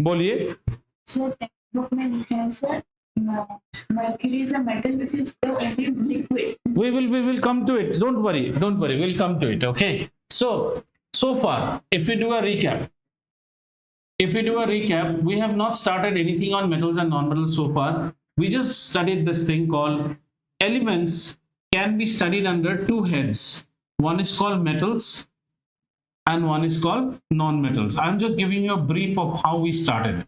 बोलिए। So textbook में लिखा है sir, mercury is a metal which is the only liquid. We will come to it. Don't worry. We'll come to it. Okay. So far, if we do a recap, we have not started anything on metals and non-metals so far. We just studied this thing called elements can be studied under two heads. One is called metals and one is called non-metals. I'm just giving you a brief of how we started.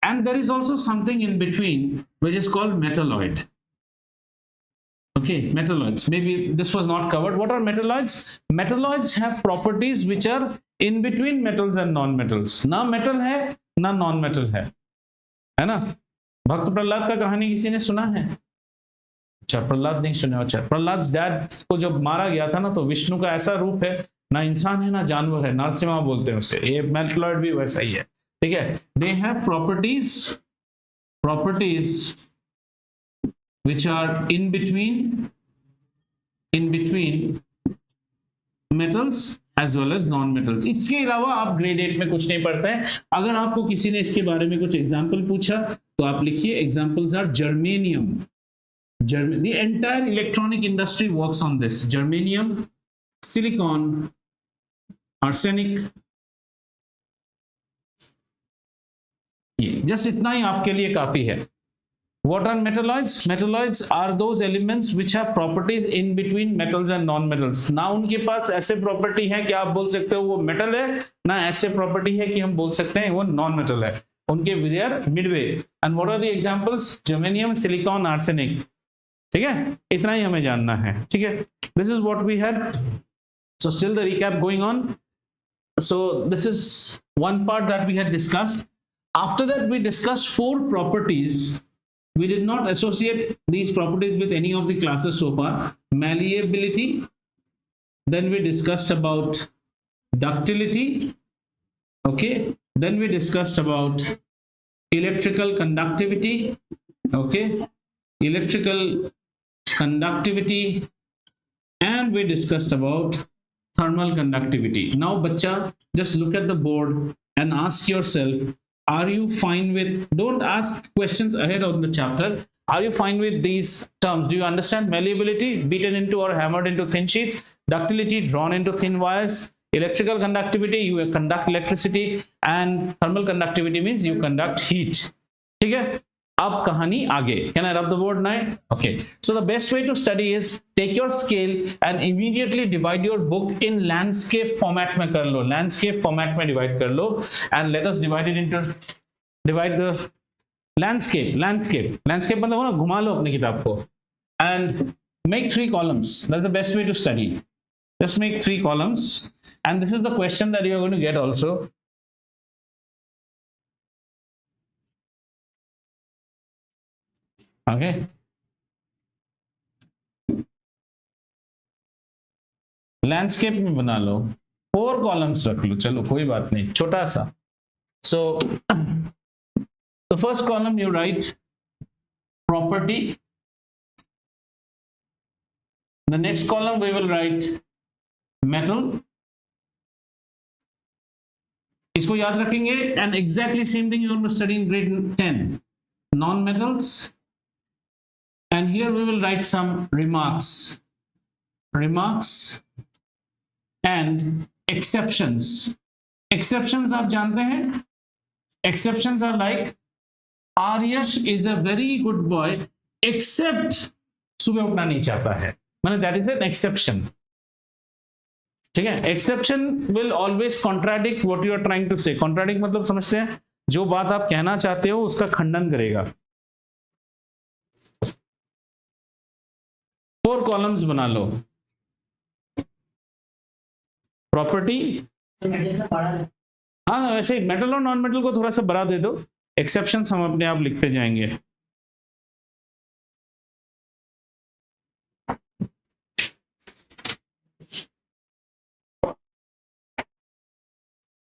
And there is also something in between which is called metalloid. Okay, metalloids. Maybe this was not covered. What are metalloids? Metalloids have properties which are in between metals and non-metals. ना metal है ना non-metal है ना? भक्त प्रहलाद का कहानी किसी ने सुना है? अच्छा, प्रहलाद नहीं सुना। अच्छा, प्रहलाद डैड को जब मारा गया था ना, तो विष्णु का ऐसा रूप है, ना इंसान है ना जानवर है, नरसिम्हा बोलते हैं उसे। ये मेटलॉइड भी वैसा ही है, ठीक है। They have properties which are in between metals as well as non-metals. इसके अलावा आप ग्रेड 8 में कुछ नहीं पढ़ते हैं। अगर आपको किसी ने इसके बारे में कुछ एग्जाम्पल पूछा तो आप लिखिए examples are germanium. The entire electronic industry works on this. Germanium, silicon, arsenic. Just इतना ही आपके लिए काफी है। What are metalloids? Metalloids are those elements which have properties in between metals and non-metals. ना उनके पास ऐसे प्रॉपर्टी है कि आप बोल सकते हो वो मेटल है, ना ऐसे प्रॉपर्टी है कि हम बोल सकते हैं वो नॉन मेटल है। उनके they are midway. And what are the examples? Germanium, silicon, arsenic. ठीक है, इतना ही हमें जानना है। ठीक है, this is what we had. So still the recap going on. So this is one part that we had discussed. After that we discussed 4 properties. We did not associate these properties with any of the classes so far. Malleability, then we discussed about ductility, okay, then we discussed about electrical conductivity, okay, electrical conductivity, and we discussed about thermal conductivity. Now bacha, just look at the board and ask yourself, are you fine with, don't ask questions ahead of the chapter, are you fine with these terms? Do you understand? Malleability, beaten into or hammered into thin sheets. Ductility, drawn into thin wires. Electrical conductivity, you conduct electricity. And thermal conductivity means you conduct heat. ठीक है, अब कहानी आगे। Can I rub the board now? Okay. So the best way to study is take your scale and immediately divide your book in landscape format में कर लो, landscape format में divide कर लो, and let us divide the landscape मतलब हो ना, घुमा लो अपनी किताब को, and make 3 columns. That's the best way to study. Just make 3 columns, and this is the question that you are going to get also. Okay. Landscape में बना लो, 4 columns रख लो, चलो कोई बात नहीं, छोटा सा। So the first column you write property, the next column we will write metal, इसको याद रखेंगे। And exactly same thing you will study in grade 10, non metals. And here we will write some remarks and exceptions. Exceptions आप जानते हैं? Exceptions are like Aryash is a very good boy except सुबह उठना नहीं चाहता है, मतलब that is an exception. ठीक है, exception will always contradict what you are trying to say. Contradict मतलब समझते हैं, जो बात आप कहना चाहते हो उसका खंडन करेगा। 4 कॉलम्स बना लो। प्रॉपर्टी, हाँ वैसे ही मेटल और नॉन मेटल को थोड़ा सा बड़ा दे दो, एक्सेप्शंस हम अपने आप लिखते जाएंगे।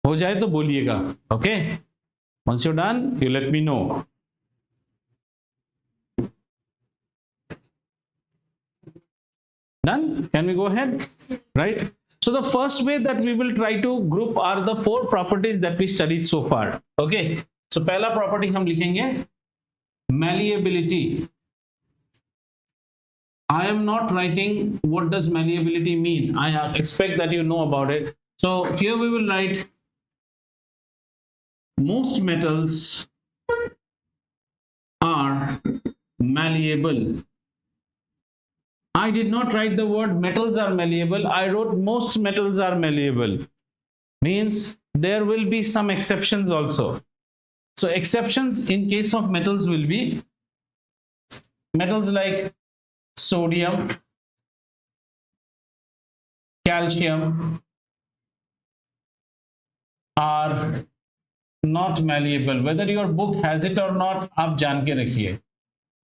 हो जाए तो बोलिएगा, okay. Once you done you let me know. Done? Can we go ahead? Right? So the first way that we will try to group are the 4 properties that we studied so far. Okay. सो पहला property हम लिखेंगे malleability. I am not writing what does malleability mean. I expect that you know about it. So here we will write most metals are malleable. I did not write the word metals are malleable. I wrote most metals are malleable. Means there will be some exceptions also. So exceptions in case of metals will be metals like sodium, calcium are not malleable. Whether your book has it or not, आप जान के रखिए.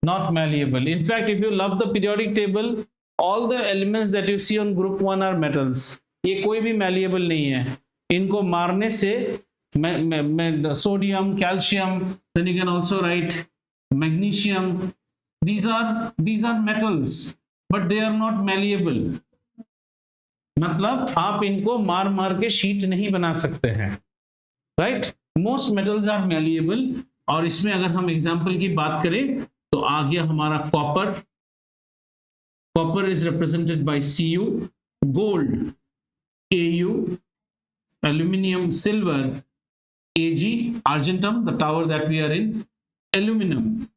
Not malleable. In fact, if you love the periodic table, all the elements that you see on group 1 are metals. ये कोई भी malleable नहीं है. इनको मारने से sodium, calcium, then you can also write magnesium. These are metals, but they are not malleable. मतलब आप इनको मार मार के शीट नहीं बना सकते हैं. Right? Most metals are malleable. और इसमें अगर हम एग्जाम्पल की बात करें तो आ गया हमारा copper. Copper is represented by Cu, gold Au, aluminium, silver Ag, argentum, the tower that we are in, aluminum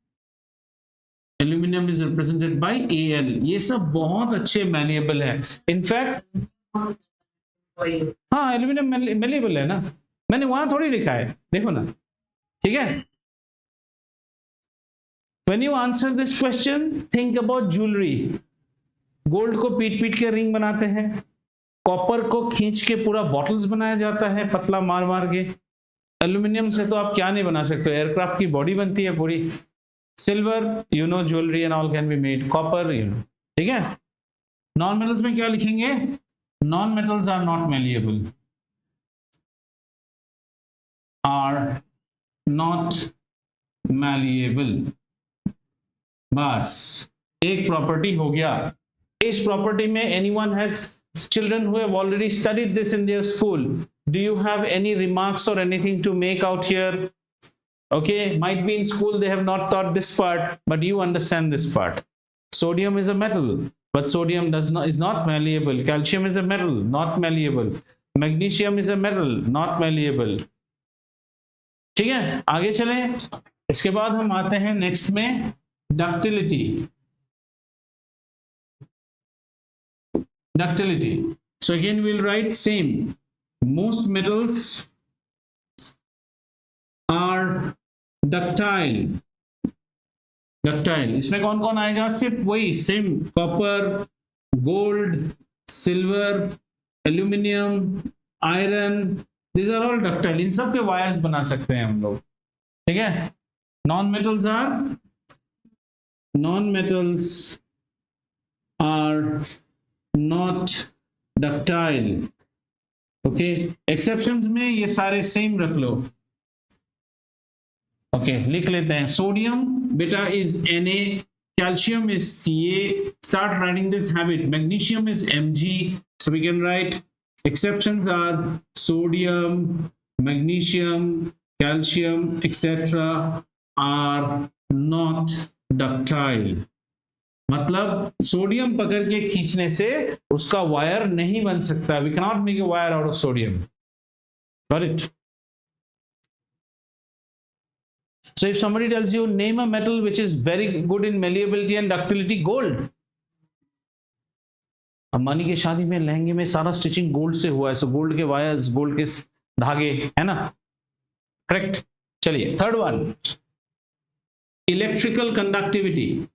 is represented by Al. ये सब बहुत अच्छे malleable है. इनफैक्ट हाँ एल्यूमिनियम malleable है ना, मैंने वहां थोड़ी लिखा है, देखो ना. ठीक है. When you answer this question, think about jewelry. Gold को पीट पीट के रिंग बनाते हैं. कॉपर को खींच के पूरा बॉटल्स बनाया जाता है पतला मार मार के. एल्यूमिनियम से तो आप क्या नहीं बना सकते, एयरक्राफ्ट की बॉडी बनती है पूरी. Silver, you know, jewellery and all can be made. Copper, you know. ठीक है. नॉन मेटल्स में क्या लिखेंगे? Non metals are not malleable, are not malleable. बस एक प्रॉपर्टी हो गया. इस प्रॉपर्टी में anyone has children who have already studied this in their school, do you have any remarks or anything to make out here? Okay, might be in school they have not taught this part, but you understand this part. Sodium is a metal, but sodium is not malleable. Calcium is a metal, not malleable. Magnesium is a metal, not malleable. ठीक है, आगे चलें. इसके बाद हम आते हैं next में ductility. Ductility. So again we'll write same. Most metals are ductile. Ductile. इसमें कौन कौन आएगा? सिर्फ वही same. Copper, gold, silver, aluminium, iron. These are all ductile. इन सब के wires बना सकते हैं हम लोग. ठीक है. Non-metals are not ductile. Okay, exceptions में ये सारे सेम रख लो. Okay, लिख लेते हैं. सोडियम बेटा is Na, calcium is Ca. Start writing this habit. Magnesium is Mg. So we can write exceptions are sodium, magnesium, calcium, etc. are not ductile. मतलब sodium पकड़ के खींचने से उसका वायर नहीं बन सकता. We cannot make a wire out of sodium. Got it? So if somebody tells you name a metal which is very good in malleability and ductility, gold. Ambani की शादी में लहंगे में सारा स्टिचिंग गोल्ड से हुआ है. सो गोल्ड के वायर्स, गोल्ड के धागे, है ना. करेक्ट. चलिए third one, electrical conductivity.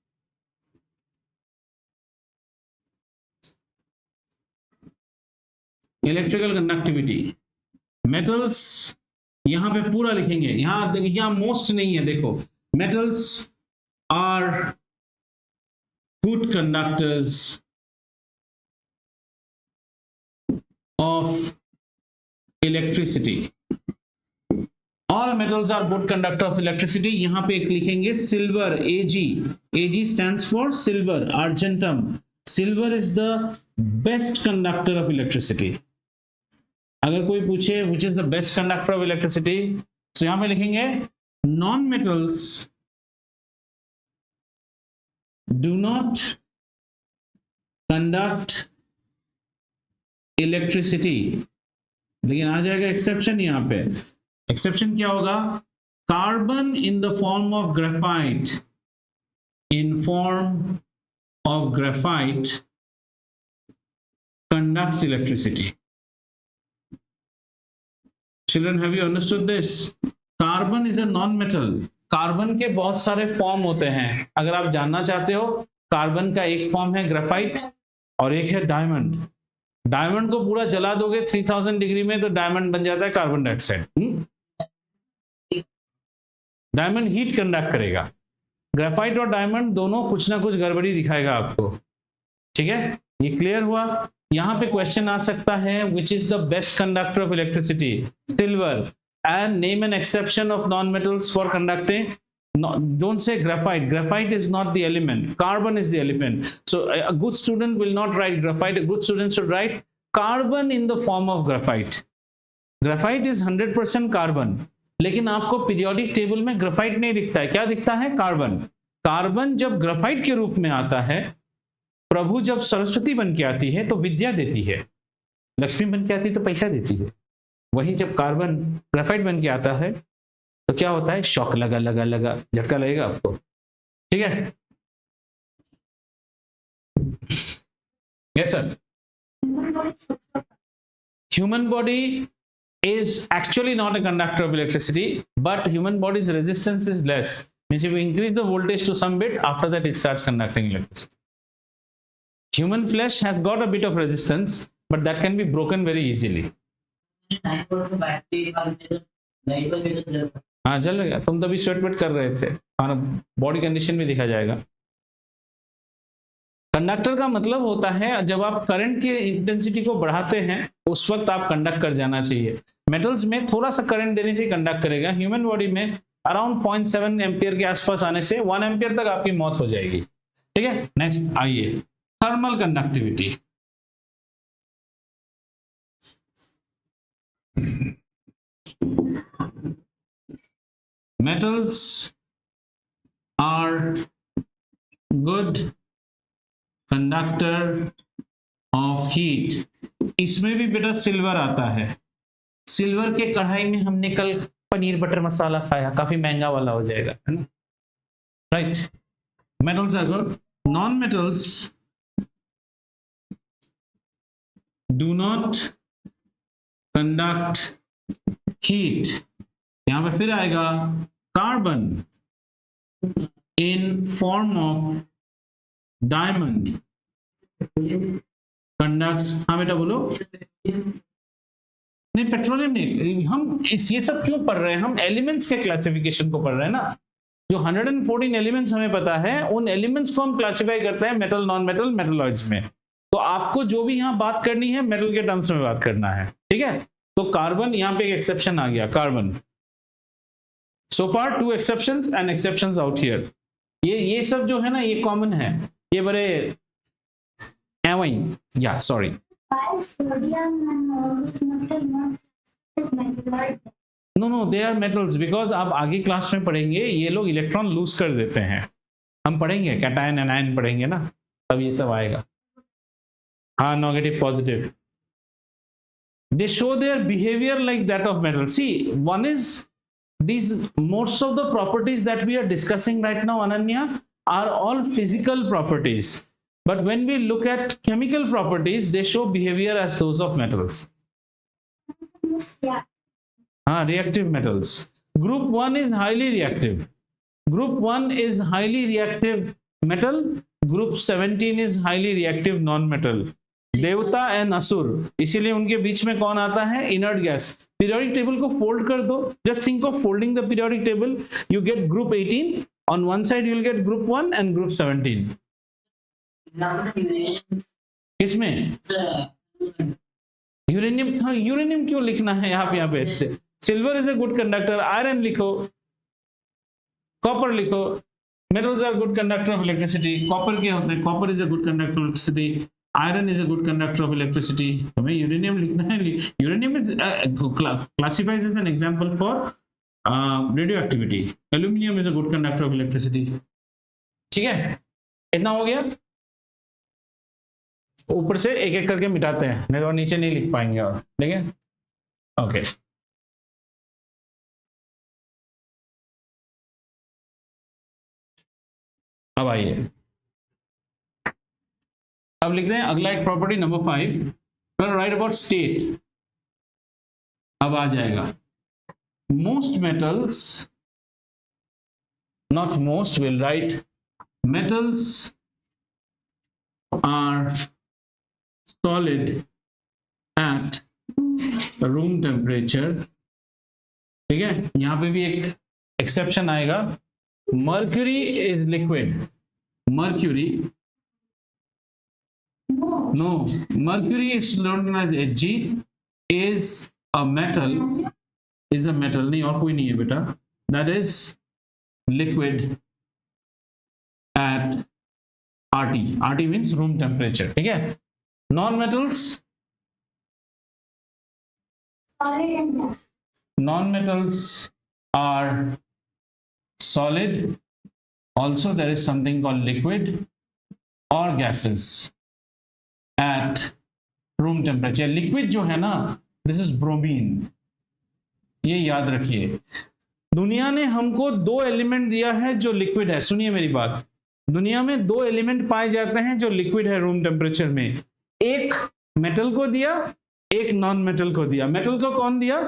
Electrical conductivity. Metals यहां पे पूरा लिखेंगे. यहां मोस्ट नहीं है. देखो, metals are good conductors of electricity. All metals are good conductor of electricity. यहां पे एक लिखेंगे silver, Ag. Ag stands for silver, argentum. Silver is the best conductor of electricity. अगर कोई पूछे which is the best conductor of electricity, तो यहां पे लिखेंगे non-metals do not conduct electricity, लेकिन आ जाएगा एक्सेप्शन यहां पे। एक्सेप्शन क्या होगा? Carbon in the form of graphite, in form of graphite conducts electricity. Children, have you understood this? Carbon is a non-metal. Carbon के बहुत सारे फॉर्म होते हैं। अगर आप जानना चाहते हो, कार्बन का एक फॉर्म है ग्रेफाइट और एक है डायमंड। डायमंड को पूरा जला दोगे 3000 डिग्री में तो डायमंड बन जाता है carbon dioxide. Diamond heat conduct करेगा। ग्रेफाइट और डायमंड दोनों कुछ ना कुछ गड़बड़ी दिखाएगा आपको। ठीक है, ये क्लियर हुआ। यहां पे क्वेश्चन आ सकता है which is the best conductor of electricity? Silver. And name an exception of non metals for conducting. Don't say graphite. Graphite is not the element. Carbon is the element. So a good student will not write graphite. A good student should write carbon in the form of graphite. Graphite is 100% carbon. लेकिन आपको periodic table में graphite नहीं दिखता है। क्या दिखता है? Carbon. Carbon जब ग्राफाइट के रूप में आता है, प्रभु जब सरस्वती बन के आती है तो विद्या देती है, लक्ष्मी बन के आती है तो पैसा देती है। वही जब कार्बन ग्राफाइट बन के आता है तो क्या होता है? शॉक लगा लगा लगा, झटका लगेगा आपको। ठीक है, yes sir. Human body is actually not a conductor of electricity, but human body's resistance is less. Means if you increase the voltage to some bit, after that it starts conducting electricity. Human flesh has got a bit of resistance, but that can be broken very easily. हाँ, जल गया। तुम तभी sweat wait कर रहे थे, body condition में दिखा जाएगा। कंडक्टर का मतलब होता है जब आप करंट की इंटेंसिटी को बढ़ाते हैं उस वक्त आप कंडक्ट कर जाना चाहिए। मेटल्स में थोड़ा सा करंट देने से कंडक्ट करेगा। ह्यूमन बॉडी में अराउंड 0.7 एम्पियर के आसपास आने से 1 एम्पियर तक आपकी मौत हो जाएगी। ठीक है, नेक्स्ट आइए, thermal conductivity. Metals are good conductor of heat. इसमें भी बेटा सिल्वर आता है। सिल्वर के कढ़ाई में हमने कल पनीर बटर मसाला खाया, काफी महंगा वाला हो जाएगा, है ना? Right. Metals are good. Non metals do not conduct heat. यहां पे फिर आएगा carbon in form of diamond conducts. हाँ बेटा बोलो। नहीं, पेट्रोलियम नहीं। हम ये सब क्यों पढ़ रहे हैं? हम एलिमेंट्स के क्लासिफिकेशन को पढ़ रहे हैं ना। जो 114 एलिमेंट्स हमें पता है, उन एलिमेंट्स को हम क्लासिफाई करते हैं मेटल, नॉन मेटल, मेटलॉइड्स में। तो आपको जो भी यहाँ बात करनी है मेटल के टर्म्स में बात करना है। ठीक है, तो कार्बन यहाँ पे एक एक्सेप्शन आ गया, carbon. So far 2 exceptions and exceptions out here. ये सब जो है ना, ये कॉमन है। ये बड़े या sorry, no they are metals, because आप आगे क्लास में पढ़ेंगे ये लोग इलेक्ट्रॉन लूज कर देते हैं। हम पढ़ेंगे कैटायन एनायन पढ़ेंगे ना, तब ये सब आएगा। हाँ, negative positive. They show their behavior like that of metal. See, one is most of the properties that we are discussing right now, Ananya, are all physical properties. But when we look at chemical properties, they show behavior as those of metals. Reactive metals. Group 1 is highly reactive. Group 1 is highly reactive metal. Group 17 is highly reactive non-metal. देवता and असुर, इसीलिए उनके बीच में कौन आता है? Inert gas. Periodic table को fold कर दो, just think of folding the periodic table, you get group 18, on one side you will get group 1 and group 17। किसमें? यूरेनियम। यूरेनियम क्यों लिखना है यहाँ पे? Silver is a good conductor, iron लिखो, कॉपर लिखो। Metals are good conductor of electricity. Copper क्या होता है? Copper is a good conductor of electricity. Iron is a good conductor of electricity. हमें यूरेनियम लिखना है। Uranium is classifies as an example for radio activity, aluminium is a good conductor of electricity. ठीक है, इतना हो गया। ऊपर से एक एक करके मिटाते हैं, नहीं तो नीचे नहीं लिख पाएंगे। और ठीक है, ओके। अब आइए, अब लिख रहे हैं अगला एक property number 5, right about state. अब आ जाएगा most metals, not most, we'll write metals are solid at room temperature। ठीक है, यहां पे भी एक एक्सेप्शन आएगा, mercury is liquid, mercury, no, mercury is known as Hg, is a metal, is a metal, नहीं और कोई नहीं है बेटा, that is liquid at RT, RT means room temperature। ठीक है, non metals, non metals are solid, also there is something called liquid or gases at room temperature। liquid जो है ना, this is bromine, ये याद रखिए। दुनिया ने हमको दो एलिमेंट दिया है जो लिक्विड है, सुनिए मेरी बात, दुनिया में दो एलिमेंट पाए जाते हैं जो लिक्विड है रूम टेम्परेचर में, एक मेटल को दिया, एक नॉन मेटल को दिया। मेटल को कौन दिया?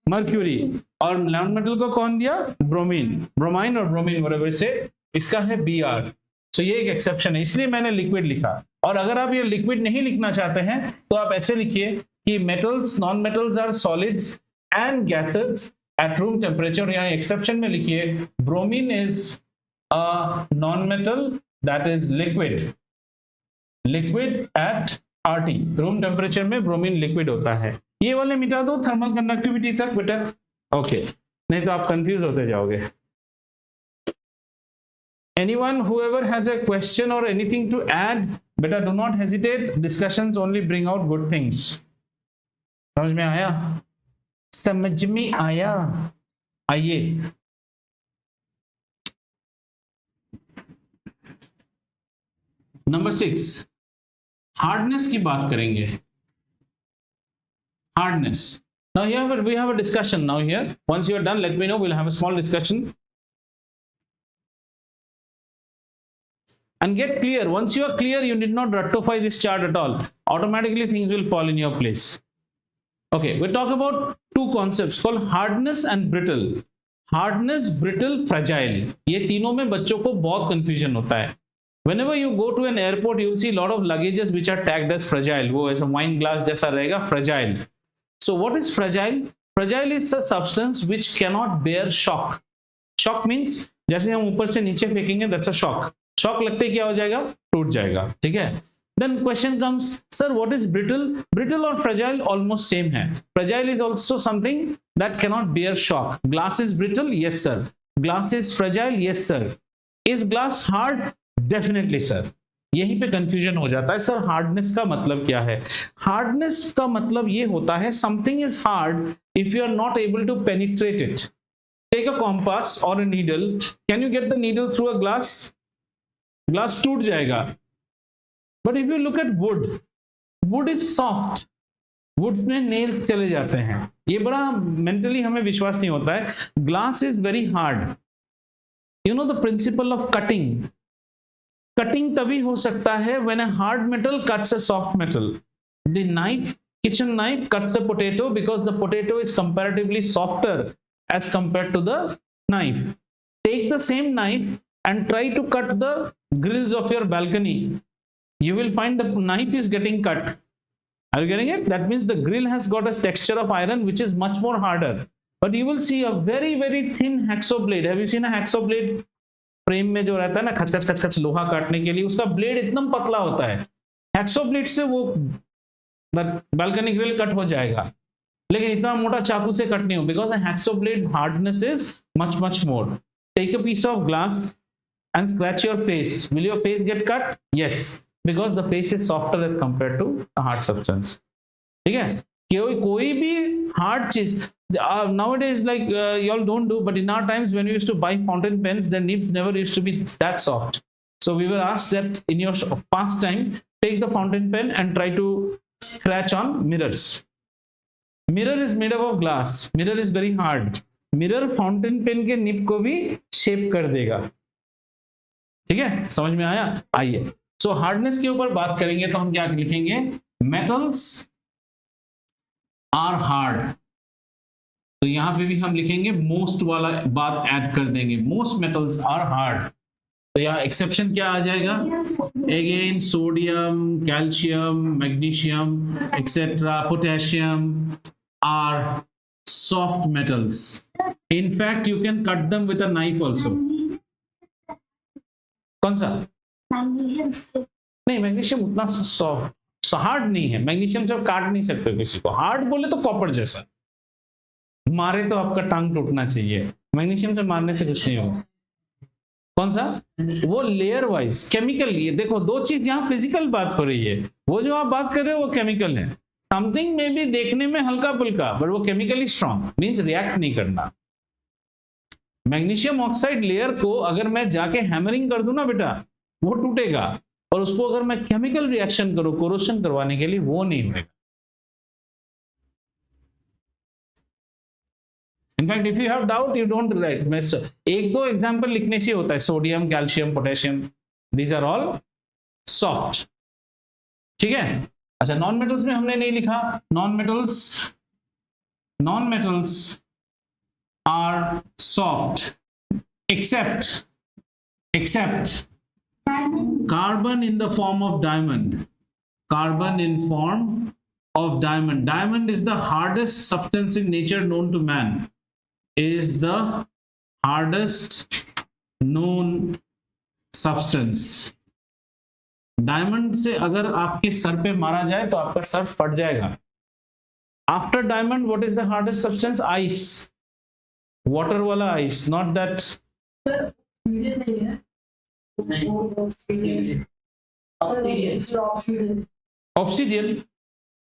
मर्क्यूरी, और नॉन मेटल को कौन दिया? ब्रोमीन, ब्रोमाइन और ब्रोमीन बराबर से इसका है Br। तो ये एक एक्सेप्शन है, इसलिए मैंने लिक्विड लिखा। और अगर आप ये लिक्विड नहीं लिखना चाहते हैं तो आप ऐसे लिखिए कि metals, non metals are solids and gases at room temperature। यहाँ एक्सेप्शन में लिखिए bromine is a non-metal that is liquid, liquid at RT, room temperature में bromine liquid होता है। ये वाले मिटा दो थर्मल कंडक्टिविटी तक बेटा, ओके, नहीं तो आप कंफ्यूज होते जाओगे। Anyone whoever has a question or anything to add, बेटा do not hesitate, discussions only bring out good things। समझ में आया? समझ में आया? आइए, नंबर 6, हार्डनेस की बात करेंगे। Hardness, now here we have a discussion now here, once you are done let me know, we'll have a small discussion and get clear। once you are clear, you need not ratify this chart at all, automatically things will fall in your place। Okay, we talk about two concepts called hardness and brittle। Hardness, brittle, fragile, ये तीनों में बच्चों को बहुत confusion होता है। Whenever you go to an airport, you will see a lot of luggages which are tagged as fragile। वो ऐसा wine glass जैसा रहेगा, fragile। So what is fragile? Fragile is a substance which cannot bear shock। Shock means जैसे हम ऊपर से नीचे फेंकेंगे, that's a shock। Shock लगते ही क्या हो जाएगा? टूट जाएगा। ठीक है, then question comes, sir what is brittle? Brittle or fragile almost same है। Fragile is also something that cannot bear shock। Glass is brittle, yes sir। Glass is fragile, yes sir। Is glass hard? Definitely sir। यहीं पे confusion हो जाता है, sir hardness का मतलब क्या है? हार्डनेस का मतलब ये होता है something is hard if you are not able to penetrate it। Take a compass or a needle, can you get the needle through a glass? Glass टूट जाएगा। But if you look at wood, wood is soft, wood में nails चले जाते हैं, ये बड़ा mentally हमें विश्वास नहीं होता है। Glass is very hard। You know the principle of cutting। Cutting तभी हो सकता है when a hard metal cuts a soft metal। The knife, kitchen knife cuts the potato because the potato is comparatively softer as compared to the knife। Take the same knife and try to cut the grills of your balcony, you will find the knife is getting cut। Are you getting it? That means the grill has got a texture of iron which is much more harder, but you will see a very very thin hacksaw blade। Have you seen a hacksaw blade? Frame में जो रहता है ना, खच खच खच खच लोहा काटने के लिए, उसका ब्लेड एकदम पतला होता है। हैक्सो ब्लेड से वो बालकनी ग्रिल कट हो जाएगा, लेकिन इतना मोटा चाकू से कट नहीं हो, because hacksaw blade hardness is much much more. Take a piece of glass and scratch your face, will your face get cut? Yes, because the face is softer as compared to a hard substance। ठीक है, कोई भी hard चीज, nowadays, like y'all don't do, but in our times when we used to buy fountain pens, the nibs never used to be that soft. So we were asked that in your past time, take the fountain pen and try to scratch on mirrors. Mirror is made up of glass. Mirror is very hard. Mirror fountain pen के nib को भी shape कर देगा. ठीक है, समझ में आया? आइए, सो हार्डनेस के ऊपर बात करेंगे तो हम क्या लिखेंगे? Metals are hard. तो यहां पे भी हम लिखेंगे मोस्ट वाला बात ऐड कर देंगे. Most metals are hard. तो यहाँ एक्सेप्शन क्या आ जाएगा? Again sodium, calcium, magnesium etcetera, potassium are soft metals. In fact, you can cut them with a knife also. कौन सा? मैग्नीशियम. नहीं, मैग्नीशियम उतना सॉफ्ट हार्ड नहीं है. मैग्नीशियम से आप काट नहीं सकते किसी को. हार्ड बोले तो कॉपर जैसा, मारे तो आपका टांग टूटना चाहिए. मैग्नीशियम से मारने से कुछ नहीं होगा. कौन सा? वो लेयर वाइज केमिकल. ये देखो, दो चीज यहाँ फिजिकल बात हो रही है. वो जो आप बात कर रहे हो वो केमिकल है. समथिंग में भी देखने में हल्का फुल्का, बट वो केमिकली स्ट्रॉन्ग, मींस रिएक्ट नहीं करना. मैग्नीशियम ऑक्साइड लेयर को अगर मैं जाके हैमरिंग कर दूं ना बेटा, वो टूटेगा. और उसको अगर मैं केमिकल रिएक्शन करूं कोरोशन करवाने के लिए, वो नहीं होगा. In fact if you have doubt you don't write. एक दो एग्जांपल लिखने से होता है. Sodium, calcium, potassium, these are all soft. ठीक है. अच्छा, नॉन मेटल्स में हमने नहीं लिखा. Non metals are soft except carbon in the form of diamond. Carbon in form of diamond. Diamond is the hardest substance in nature known to man. Is the hardest known substance. Diamond से अगर आपके sir पे मारा जाए तो आपका sir फट जाएगा. After diamond what is the hardest substance? Ice. Water वाला आइस, नॉट दैट. ऑब्सीडियन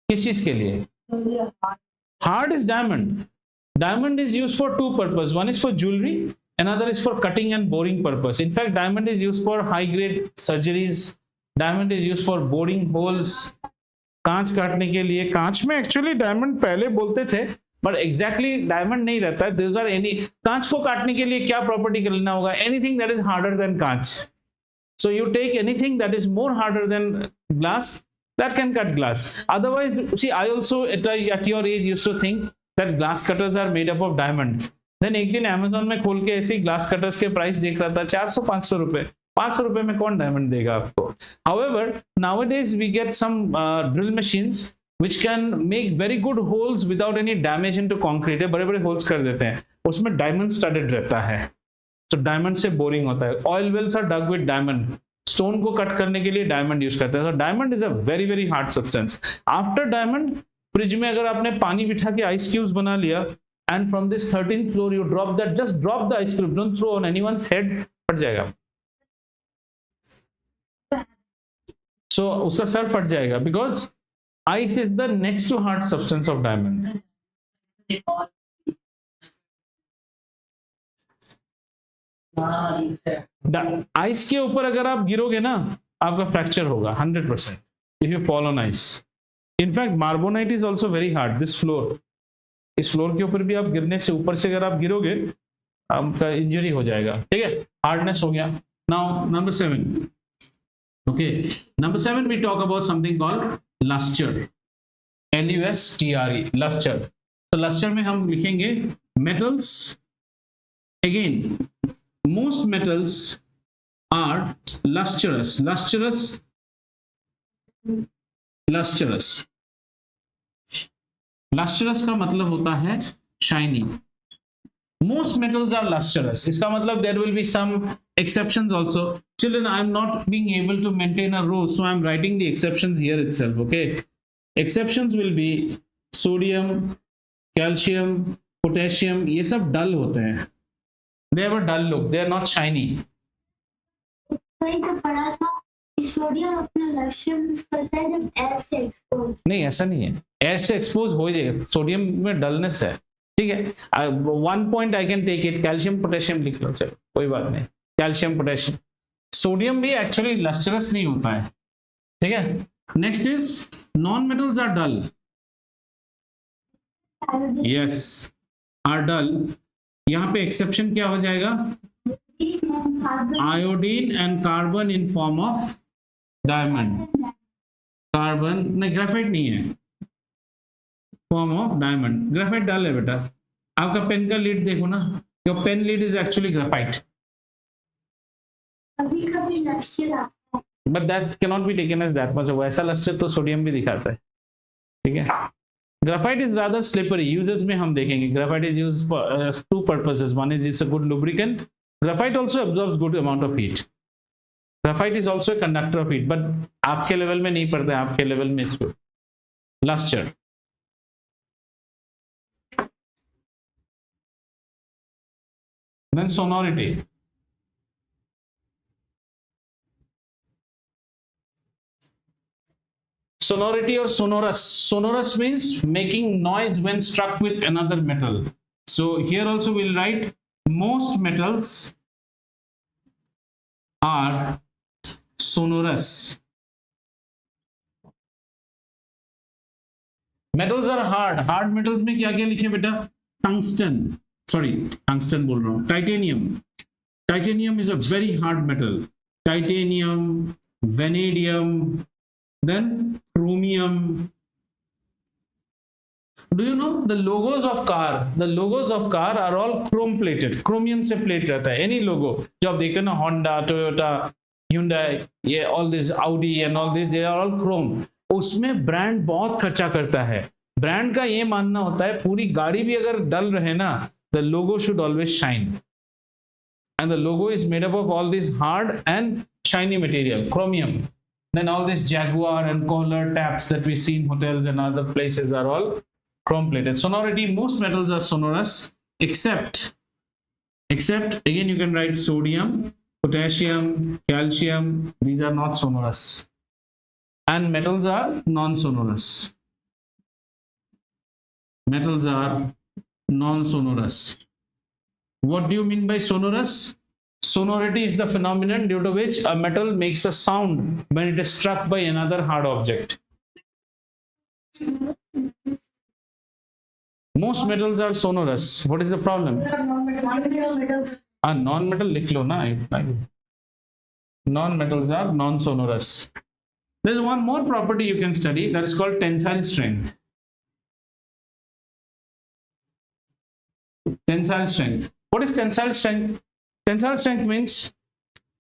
किस चीज के लिए? Hard is diamond. Diamond is used for two purposes. One is for jewelry, another is for cutting and boring purpose. In fact, diamond is used for high grade surgeries. Diamond is used for boring holes. कांच काटने के लिए. कांच में actually diamond पहले बोलते थे, but exactly diamond नहीं रहता है. These are any. कांच को काटने के लिए क्या प्रॉपर्टी करना होगा? Anything that is harder than कांच. So you take anything that is more harder than glass, that can cut glass. Otherwise, see, I also at your age used to think that glass cutters are made up of diamond. Then एक दिन Amazon में खोल के ऐसे glass cutters के price देख रहा था, 400-500 रुपए. 500 रुपए में कौन डायमंड देगा आपको? However, nowadays we get some drill machines which can make very good holes without any damage into concrete. बड़े बड़े होल्स कर देते हैं, उसमें डायमंड स्टडेड रहता है. तो डायमंड से बोरिंग होता है. Oil wells are dug with diamond. Stone को कट करने के लिए डायमंड यूज करते हैं. So diamond is a very very hard substance. After diamond, fridge में अगर आपने पानी बिठा के आइस क्यूब्स बना लिया, and from this 13th floor you drop that, just drop the ice cube, don't throw on anyone's head, फट जाएगा. सो उसका सर फट जाएगा, because ice is the next to hard substance of diamond. Ice के ऊपर अगर आप गिरोगे ना, आपका फ्रैक्चर होगा 100% if you fall on ice. In fact Marbonite is also very hard. This floor, इस फ्लोर के ऊपर भी आप गिरने से, ऊपर से अगर आप गिरोगे आपका इंजरी हो जाएगा. ठीक है, हार्डनेस हो गया. Now number 7. Okay, number 7 we talk about something called lustre. LUSTRE, lustre. तो लस्टर में हम लिखेंगे metals. Again, most metals are lustrous. Lustrous का मतलब होता है shiny. Most metals are lustrous. इसका मतलब there will be some exceptions also. Children, I am not being able to maintain a row, so I am writing the exceptions here itself. Okay, exceptions will be sodium, calcium, potassium. ये सब dull होते हैं. They have a dull look. They are not shiny. कहीं तो पढ़ा था sodium अपना लक्ष्य यूज करता है जब एयर से एक्सपोज. नहीं, ऐसा नहीं है. एयर से एक्सपोज हो जाएगा. सोडियम में डलनेस है. ठीक है, 1 point I can take it, calcium potassium लिख लो, चलो कोई बात नहीं, कैल्शियम पोटेशियम। सोडियम भी एक्चुअली लस्टरस नहीं होता है, ठीक है। Next is non metals are dull, yes are dull. यहां पे एक्सेप्शन क्या हो जाएगा, iodine and carbon in form of diamond, carbon नहीं, ग्रेफाइट नहीं है, form of diamond. Graphite dull है बेटा, आपका पेन का लीड देखो ना, your pen lead is actually graphite, कभी कभी लश्यर आता है, but that can not be taken as that much, वैसा लस्टर तो सोडियम भी दिखाता है, ठीक है। Graphite is rather slippery, uses में हम देखेंगे, graphite is used for two purposes, one is it's a good lubricant, graphite also absorbs good amount of heat, graphite is also a conductor of heat, but आपके level में नहीं पड़ता है, आपके level में इसको lustre. Then sonority. Sonority or sonorous. Sonorous means making noise when struck with another metal. So here also we'll write most metals are sonorous. Metals are hard. Hard metals में क्या क्या लिखे बेटा, tungsten. Sorry, tungsten बोल रहा हूँ, titanium. Titanium is a very hard metal. Titanium, vanadium, then chromium. Do you know the logos of car? The logos of car are all chrome plated. Chromium से plate रहता है. Any logo जो आप देखते हैं ना, Honda, Toyota, Hyundai, ये all this Audi and all this, they are all chrome. उसमें ब्रांड बहुत खर्चा करता है। ब्रांड का ये मानना होता है पूरी गाड़ी भी अगर डल रहे ना, the logo should always shine, and the logo is made up of all this hard and shiny material, chromium. Then all this Jaguar and Kohler taps that we see in hotels and other places are all chrome plated. Sonority, most metals are sonorous except again you can write sodium, potassium, calcium, these are not sonorous, and metals are non-sonorous. Metals are non-sonorous. What do you mean by sonorous? Sonority is the phenomenon due to which a metal makes a sound when it is struck by another hard object. Most metals are sonorous. What is the problem? Non-metal लिख लो ना, non-metals are non-sonorous. There is one more property you can study, that is called tensile strength. Tensile strength. What is tensile strength? Tensile strength means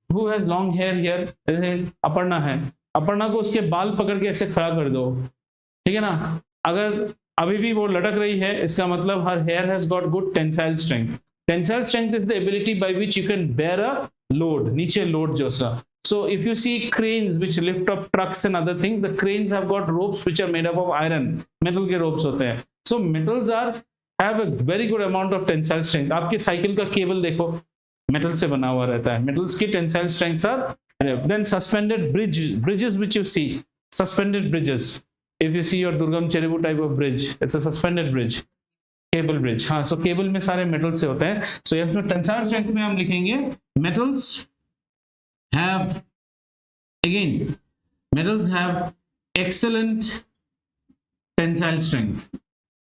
who has long hair here, जैसे अपर्णा है, अपर्णा को उसके बाल पकड़ के ऐसे खड़ा कर दो, ठीक है ना, अगर अभी भी वो लटक रही है, इसका मतलब her hair has got good tensile strength. Tensile strength is the ability by which you can bear a load, नीचे load जो सा. So if you see cranes which lift up trucks and other things, the cranes have got ropes which are made up of iron, metal के ropes होते हैं. So metals have a very good amount of tensile strength. आपके cycle का cable देखो, metal से बना हुआ रहता है. Metals की tensile strengths are. Then suspended bridges which you see, suspended bridges. If you see your Durgam Cheruvu type of bridge, it's a suspended bridge, cable bridge. हाँ, so cable में सारे metals से होते हैं. So इसमें tensile strength में हम लिखेंगे metals have, again, metals have excellent tensile strength.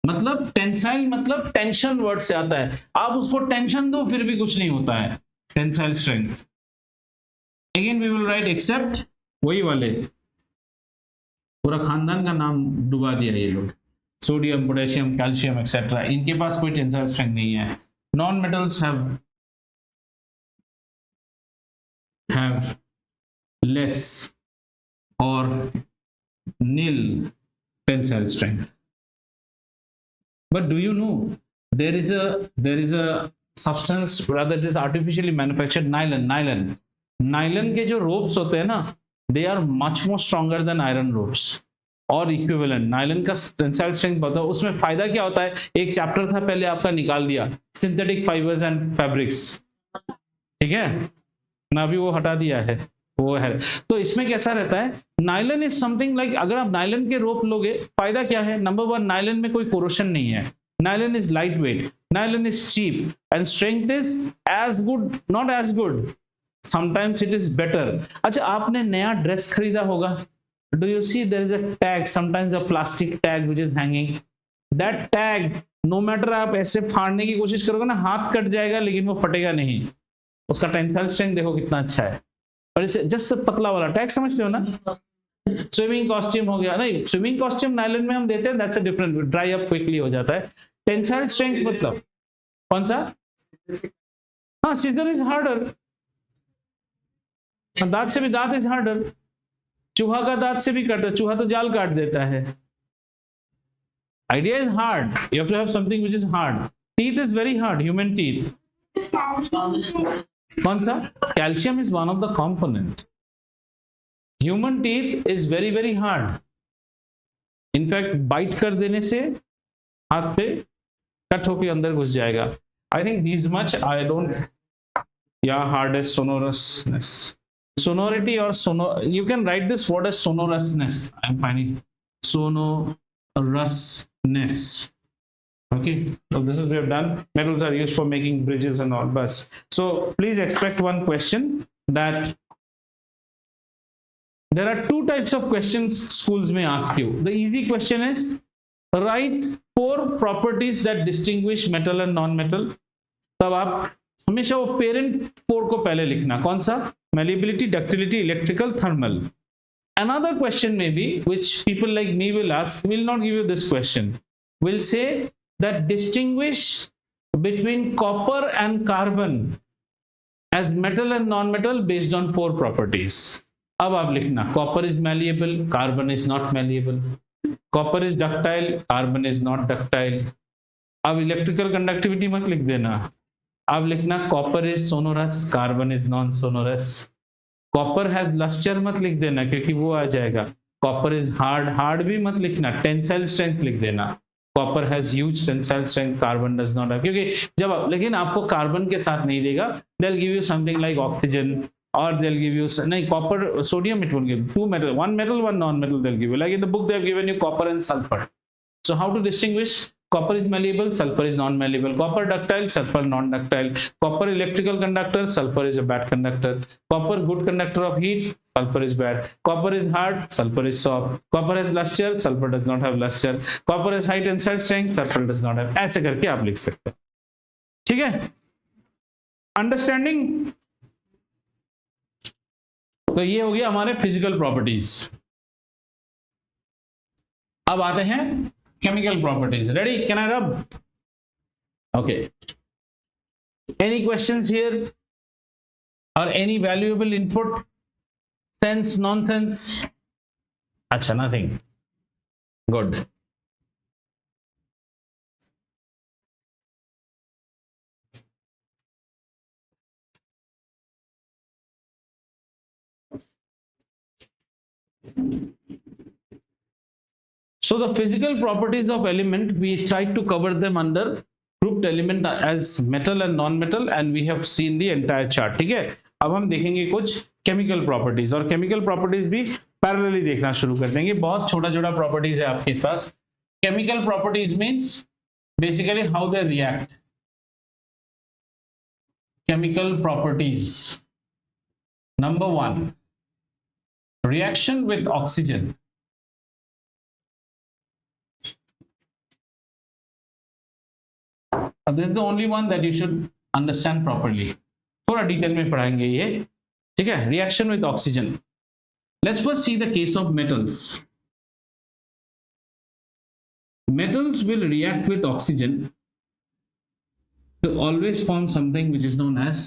मतलब टेंसाइल मतलब टेंशन वर्ड से आता है, आप उसको टेंशन दो फिर भी कुछ नहीं होता है. Tensile strength. Again we will write except, वही वाले पूरा खानदान का नाम डुबा दिया ये लोग, सोडियम, पोटेशियम, कैल्शियम एक्सेट्रा, इनके पास कोई टेंसाइल स्ट्रेंथ नहीं है. नॉन मेटल्स हैव लेस और nil tensile strength. But do you know there is a substance, rather it is artificially manufactured, nylon के जो ropes होते हैं ना, they are much more stronger than iron ropes और equivalent. nylon का tensile strength बहुत है. उसमें फायदा क्या होता है, एक चैप्टर था पहले आपका निकाल दिया, synthetic fibers and fabrics, ठीक है ना, अभी वो हटा दिया है, वो है. तो इसमें कैसा रहता है, नायलन इज समथिंग लाइक, अगर आप नायलन के रोप लोगे, फायदा क्या है, नंबर वन, नायलन में कोई कोरोशन नहीं है, Nylon is lightweight, nylon is cheap, and strength is as good, not as good. Sometimes it is better. अच्छा, आपने नया ड्रेस खरीदा होगा. Do you see there is a tag, sometimes a plastic tag which is hanging? That tag, no matter आप ऐसे फाड़ने की कोशिश करोगे ना, हाथ कट जाएगा लेकिन वो फटेगा नहीं. उसका टेंसाइल स्ट्रेंथ देखो कितना अच्छा है. और इसे जस्ट पतला वाला टैग समझते हो ना. स्विमिंग कॉस्ट्यूम हो गया. नहीं, स्विमिंग कॉस्ट्यूम नायलॉन में हम देते हैं, that's a different, dry up quickly हो जाता है. टेंसाइल स्ट्रेंथ मतलब कौन सा? हाँ, सीजर इज हार्डर. दांत से भी, दांत इज हार्डर. चूहा का दांत से भी कटता, चूहा तो जाल काट देता है. Idea is hard, you have to have something which is hard. Teeth is very hard, human teeth. कौन सा? Calcium is one of the component. Human teeth is very very hard. In fact bite कर देने से हाथ पे cut होके अंदर घुस जाएगा. I think this much I don't. या hard as sonorousness. Sonority or you can write this word as sonorousness. I'm finding sonorousness. Okay, so this is we have done. Metals are used for making bridges and all. Bus. So please expect one question, that there are two types of questions schools may ask you. The easy question is write 4 properties that distinguish metal and non-metal. तब आप हमेशा वो parent 4 को पहले लिखना. कौन सा? Malleability, ductility, electrical, thermal. Another question maybe, which people like me will ask, will not give you this question. Will say that distinguish between copper and carbon as metal and non-metal based on 4 properties. अब आप लिखना, copper is malleable, carbon is not malleable. Copper is ductile, carbon is not ductile. अब electrical conductivity मत लिख देना. अब लिखना copper is sonorous, carbon is non sonorous. Copper has lustre मत लिख देना क्योंकि वो आ जाएगा. कॉपर इज हार्ड, हार्ड भी मत लिखना. टेंसाइल स्ट्रेंथ लिख देना. Copper has huge tensile strength, carbon does not have. क्योंकि जब लेकिन आपको कार्बन के साथ नहीं देगा, they will give you something like oxygen, or they'll give you नहीं copper, sodium it will give 2 metal, 1 metal, 1 non-metal they'll give you. Like in the book they have given you copper and sulfur. So how to distinguish? Copper is malleable, sulfur is non-malleable. Copper ductile, sulfur non-ductile. Copper electrical conductor, sulfur is a bad conductor. Copper good conductor of heat, sulfur is bad. Copper is hard, sulfur is soft. Copper has luster, sulfur does not have luster. Copper has high tensile strength, sulfur does not have. ऐसे करके आप लिख सकते हैं. ठीक है? Understanding? तो ये हो गया हमारे फिजिकल प्रॉपर्टीज. अब आते हैं chemical properties. Ready? Can I rub? Okay. Any questions here? Or any valuable input? Sense, nonsense? Acha, nothing. Good. So the physical properties of element, we tried to cover them under grouped element as metal and non-metal, and we have seen the entire chart. ठीक है? अब हम देखेंगे कुछ chemical properties, और chemical properties भी parallelly देखना शुरू कर देंगे. बहुत छोटा-छोटा properties है आपके पास. Chemical properties means basically how they react. Chemical properties. Number 1, reaction with oxygen. This is the only one that you should understand properly. थोड़ा डिटेल में पढ़ाएंगे ये. ठीक है? Reaction with oxygen. Let's first see the case of metals. Metals will react with oxygen to always form something which is known as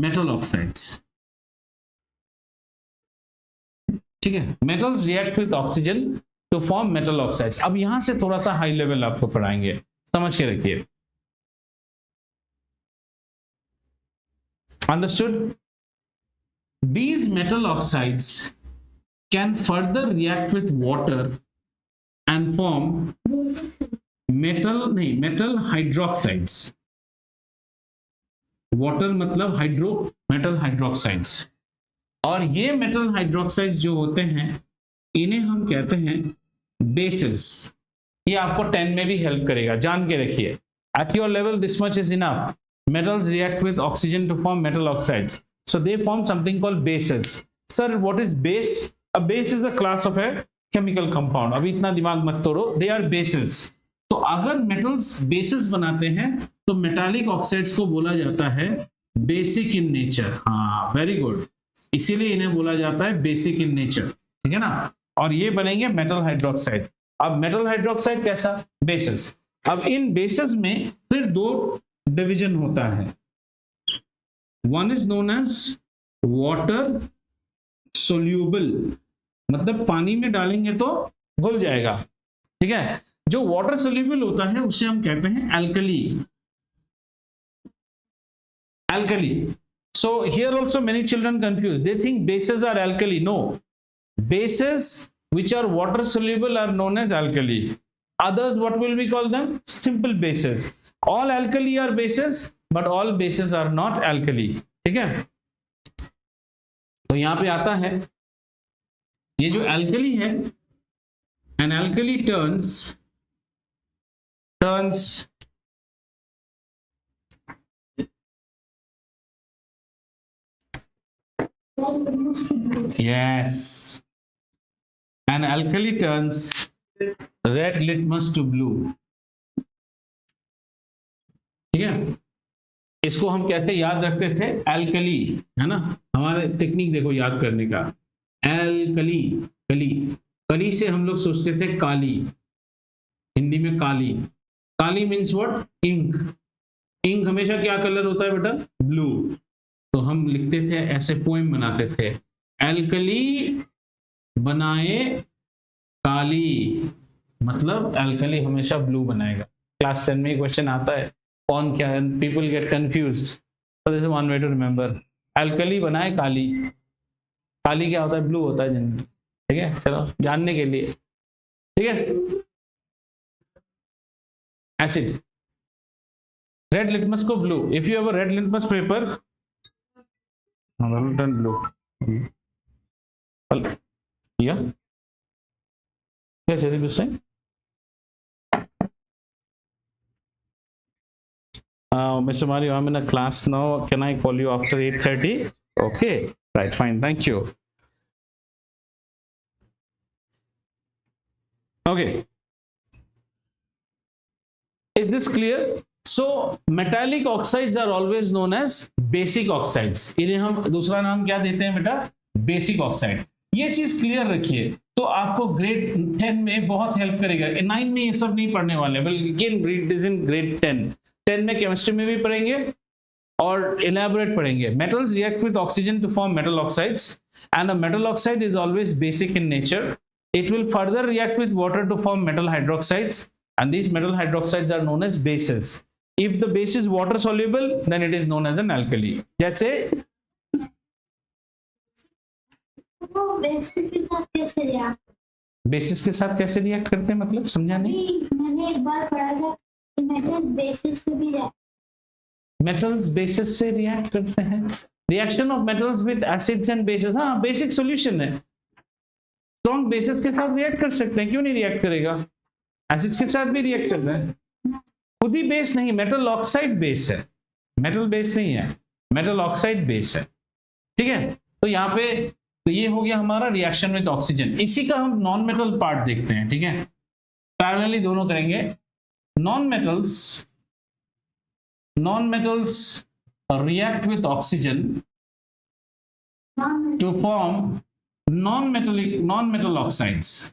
metal oxides. ठीक है? Metals react with oxygen to form metal oxides. अब यहां से थोड़ा सा high level आपको पढ़ाएंगे, समझ के रखिए. Understood? These metal oxides can further react with water and form metal hydroxides. Water मतलब metal hydroxides. और ये metal hydroxides जो होते हैं, इन्हें हम कहते हैं bases. ये आपको 10 में भी हेल्प करेगा, जान के रखिए। At your level, this much is enough. Metals react with oxygen to form metal oxides. So they form something called bases. Sir, what is base? A base is a class of a chemical compound. अभी इतना दिमाग मत तोड़ो. They are bases. तो अगर metals bases बनाते हैं तो metallic oxides को बोला जाता है basic in nature. हाँ, very good. इसीलिए इन्हें बोला जाता है basic in nature. ठीक है ना? और ये बनेंगे metal hydroxide. अब metal hydroxide कैसा? Bases. अब इन बेसेस में फिर दो डिवीजन होता है। One is known as water soluble, मतलब पानी में डालेंगे तो घुल जाएगा, ठीक है। जो वाटर सोल्यूबल होता है उसे हम कहते हैं alkali. Alkali. So here also many children confuse, they think bases are alkali. No, bases which are water soluble are known as alkali. Others, what will we call them? Simple bases. All alkali are bases, but all bases are not alkali. ठीक है? तो यहां पे आता है ये जो alkali है, an alkali turns yes, an alkali turns red litmus to blue. ठीक है, इसको हम कैसे याद रखते थे? एल्कली, है ना। हमारे टेक्निक देखो याद करने का, एल्कली, कली, कली से हम लोग सोचते थे काली, हिंदी में काली। काली मीन्स व्हाट? इंक। इंक हमेशा क्या कलर होता है बेटा? ब्लू। तो हम लिखते थे ऐसे, पोएम बनाते थे, एल्कली बनाए काली, मतलब एल्कली हमेशा ब्लू बनाएगा। क्लास 10 में क्वेश्चन आता है, कौन क्या, people get confused, so this is one way to remember, alkali बनाए काली। काली क्या होता है? ब्लू होता है जनरली। ठीक है, चलो जानने के लिए, ठीक है। एसिड, रेड लिटमस को blue, if you have a red litmus paper, turn blue. या yes, this time. Mr. Mario, I'm in a class now. Can I call you after 8:30? Okay, right, fine, thank you. Okay. Is this clear? So, metallic oxides are always known as basic oxides. इन्हें हम दूसरा नाम क्या देते हैं बेटा? Basic oxide. ये चीज क्लियर रखिए, तो आपको ग्रेड 10 में बहुत हेल्प करेगा। 9 में ये सब नहीं पढ़ने वाले, बल्कि रीड दिस इन ग्रेड 10। 10 में केमिस्ट्री में भी पढ़ेंगे और इलैबोरेट पढ़ेंगे। Metals react with oxygen to form metal oxides, and a metal oxide is always basic in nature. It will further react with water to form metal hydroxides, and these metal hydroxides are known as bases. If the base is water soluble, then it is known as an alkali. जैसे वो basis के साथ कैसे react? Basis के साथ कैसे react करते हैं, मतलब समझा नहीं? मैंने एक बार पढ़ा था कि मेटल बेसिस से भी मेटल्स बेसिस से रिएक्ट करते हैं। Reaction of metals with acids and bases, हाँ बेसिक सॉल्यूशन है। स्ट्रॉन्ग बेसिस के साथ रिएक्ट कर सकते हैं, क्यों नहीं रिएक्ट करेगा? एसिड्स के साथ भी रिएक्ट कर रहे हैं। खुद ही बेस नहीं, मेटल ऑक्साइड बेस है, मेटल बेस नहीं है, मेटल ऑक्साइड बेस है। ठीक है, तो यहाँ पे तो ये हो गया हमारा रिएक्शन विद ऑक्सीजन। इसी का हम नॉन मेटल पार्ट देखते हैं। ठीक है, पैरेलली दोनों करेंगे। Non metals react with oxygen to form non-metal oxides.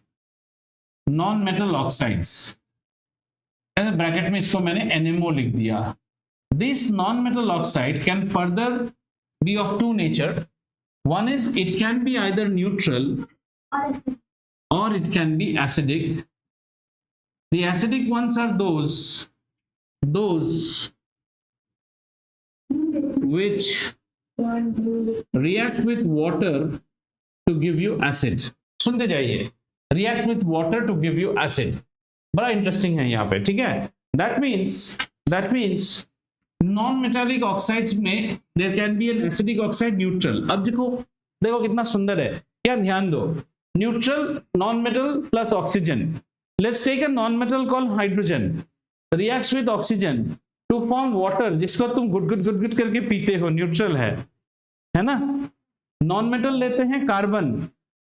ऐसे ब्रैकेट में इसको मैंने NMO लिख दिया। This non-metal oxide can further be of two nature. One is it can be either neutral or it can be acidic. The acidic ones are those which react with water to give you acid. सुनते जाइए, react with water to give you acid. बड़ा interesting है यहाँ पे। ठीक है, that means non-metallic oxides में there can be an acidic oxide neutral. अब देखो कितना सुंदर है, क्या ध्यान दो, neutral non metal plus oxygen, Let's take a non-metal called hydrogen, reacts with oxygen to form water, जिसको तुम गुट करके पीते हो, न्यूट्रल है ना। नॉन मेटल लेते हैं कार्बन,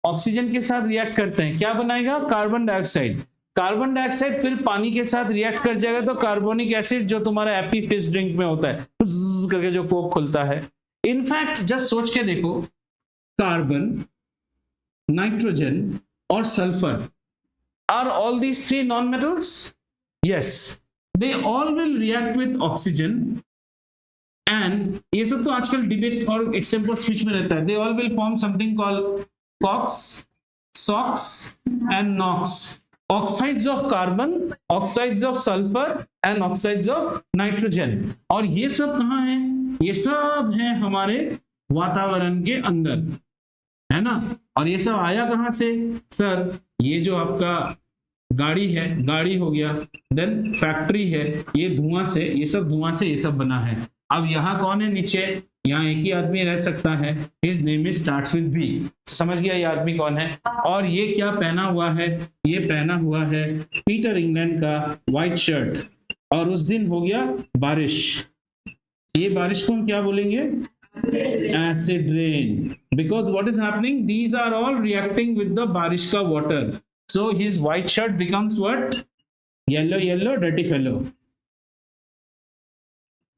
ऑक्सीजन के साथ रिएक्ट करते हैं, क्या बनाएगा, कार्बन डाइऑक्साइड। कार्बन डाइऑक्साइड फिर पानी के साथ रिएक्ट कर जाएगा तो कार्बोनिक एसिड, जो तुम्हारा एपी फिज ड्रिंक में होता है करके जो कोक खुलता है। इनफैक्ट जस्ट सोच के देखो, कार्बन, नाइट्रोजन और sulphur, are all these three non-metals? Yes, they all will react with oxygen, and ये सब तो आजकल डिबेट और एक्सटेम्पोर स्पीच में रहता है। They all will form something called COX, SOX and NOx, oxides of carbon, oxides of sulfur and oxides of nitrogen। और ये सब कहाँ हैं? ये सब है हमारे वातावरण के अंदर, है ना। और ये सब आया कहाँ से सर? ये जो आपका गाड़ी है, गाड़ी हो गया, देन फैक्ट्री है, ये धुआं से, ये सब धुआं से ये सब बना है। अब यहाँ कौन है नीचे? यहाँ एक ही आदमी रह सकता है, his name is starts with V. समझ गया ये आदमी कौन है? और ये क्या पहना हुआ है? ये पहना हुआ है पीटर इंग्लैंड का व्हाइट शर्ट, और उस दिन हो गया बारिश। ये बारिश को हम क्या बोलेंगे? Acid rain, because what is happening, these are all reacting with the barish ka water, so his white shirt becomes what? Yellow dirty fellow.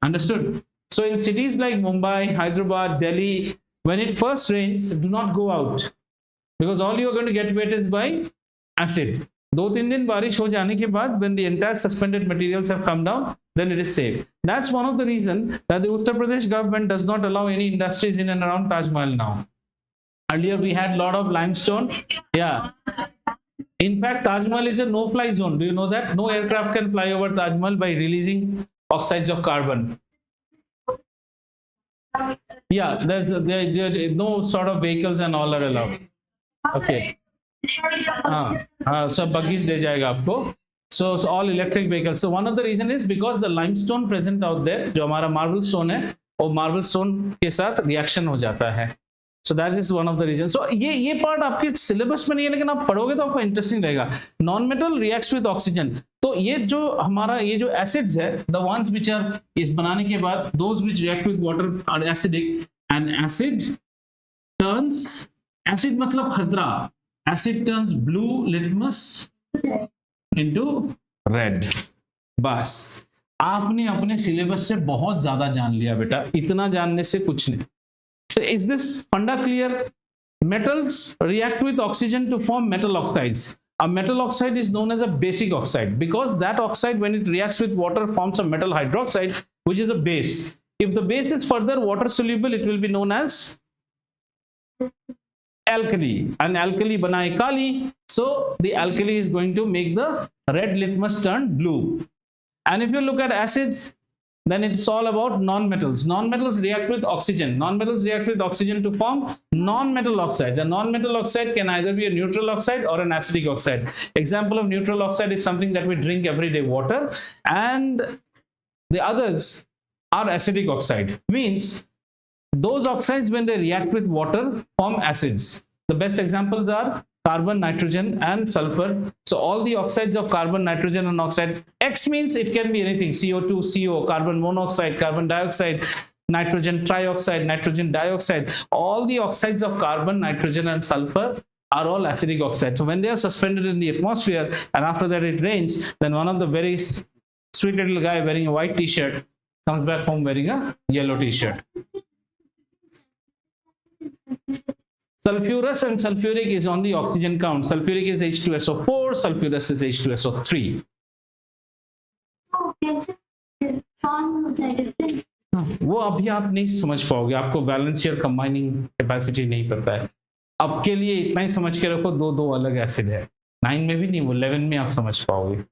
Understood? So in cities like Mumbai, Hyderabad, Delhi, when it first rains, do not go out, because all you are going to get wet is by acid. 2-3 दिन बारिश हो जाने के बाद, when the entire suspended materials have come down, then it is safe. That's one of the reasons that the Uttar Pradesh government does not allow any industries in and around Taj Mahal now. Earlier we had a lot of limestone. Yeah. In fact, Taj Mahal is a no-fly zone. Do you know that? No aircraft can fly over Taj Mahal by releasing oxides of carbon. Yeah, there's no sort of vehicles and all are allowed. Okay. हाँ, सब buggies दे जाएगा आपको। So all electric vehicles. So one of the reason is because the limestone present out there, जो हमारा marble stone है, वो marble stone के साथ रिएक्शन हो जाता है। So that is one of the reasons. So ये पार्ट आपके सिलेबस में नहीं है, लेकिन आप पढ़ोगे तो आपको इंटरेस्टिंग रहेगा। Non metal reacts with oxygen. तो ये जो हमारा ये जो एसिड्स है, द वंस व्हिच आर इस बनाने के बाद, those which react with water are acidic, and acid turns, acid मतलब खतरा, acid turns blue litmus into red। बस आपने अपने सिलेबस से बहुत ज्यादा जान लिया बेटा, इतना जानने से कुछ नहीं। So is this funda clear? Metals react with oxygen to form metal oxides. A metal oxide is known as a basic oxide because that oxide, when it reacts with water, forms a metal hydroxide, which is a base. If the base is further water soluble, it will be known as alkali, and alkali banaye kali, so the alkali is going to make the red litmus turn blue. And if you look at acids, then it's all about non-metals. Non-metals react with oxygen. Non-metals react with oxygen to form non-metal oxides. A non-metal oxide can either be a neutral oxide or an acidic oxide. Example of neutral oxide is something that we drink every day, water, and the others are acidic oxide. Means those oxides, when they react with water, form acids. The best examples are carbon, nitrogen and sulfur. So all the oxides of carbon, nitrogen and oxide, X means it can be anything, CO2, CO, carbon monoxide, carbon dioxide, nitrogen trioxide, nitrogen dioxide. All the oxides of carbon, nitrogen and sulfur are all acidic oxides. So when they are suspended in the atmosphere and after that it rains, then one of the very sweet little guy wearing a white t-shirt comes back home wearing a yellow t-shirt. Sulfurous and sulfuric is on the oxygen count. Sulfuric is H2SO4, sulfurous is H2SO3. वो अभी आप नहीं समझ पाओगे, आपको balance और combining capacity नहीं पता है। अब के लिए इतना ही समझ के रखो, दो अलग एसिड है। 9 में भी नहीं, वो 11 में आप समझ पाओगे।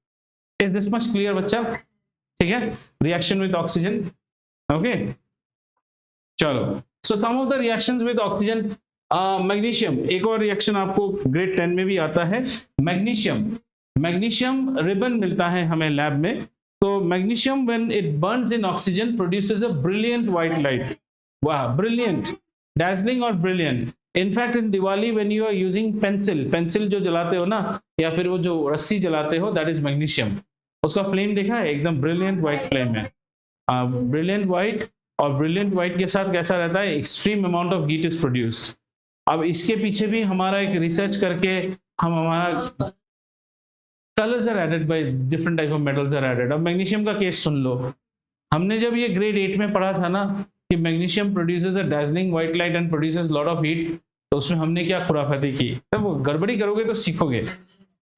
इज दिस मच क्लियर बच्चा? ठीक है, रिएक्शन विद ऑक्सीजन। ओके, चलो। So some of the reactions with oxygen, magnesium, एक और रिएक्शन आपको ग्रेड 10 में भी आता है, मैग्नीशियम रिबन मिलता है हमें लैब में। तो magnesium when it burns in oxygen produces a brilliant white light. वाह, brilliant, dazzling or brilliant. In fact in Diwali when you are using pencil जो जलाते हो ना, या फिर वो जो रस्सी जलाते हो, दैट इज मैग्नीशियम। उसका फ्लेम देखा है, एकदम ब्रिलियंट व्हाइट फ्लेम है, ब्रिलियंट व्हाइट। और ब्रिलियंट व्हाइट के साथ कैसा रहता है, extreme amount of heat is produced. अब इसके पीछे भी हमारा एक रिसर्च करके हम हमारा colours are added by different type of metals are added. अब मैग्नीशियम का केस सुन लो, हमने जब ये ग्रेड 8 में पढ़ा था ना कि magnesium produces a dazzling white light and produces lot of heat, तो उसमें हमने क्या खुराफाती की। तब वो गड़बड़ी करोगे तो सीखोगे।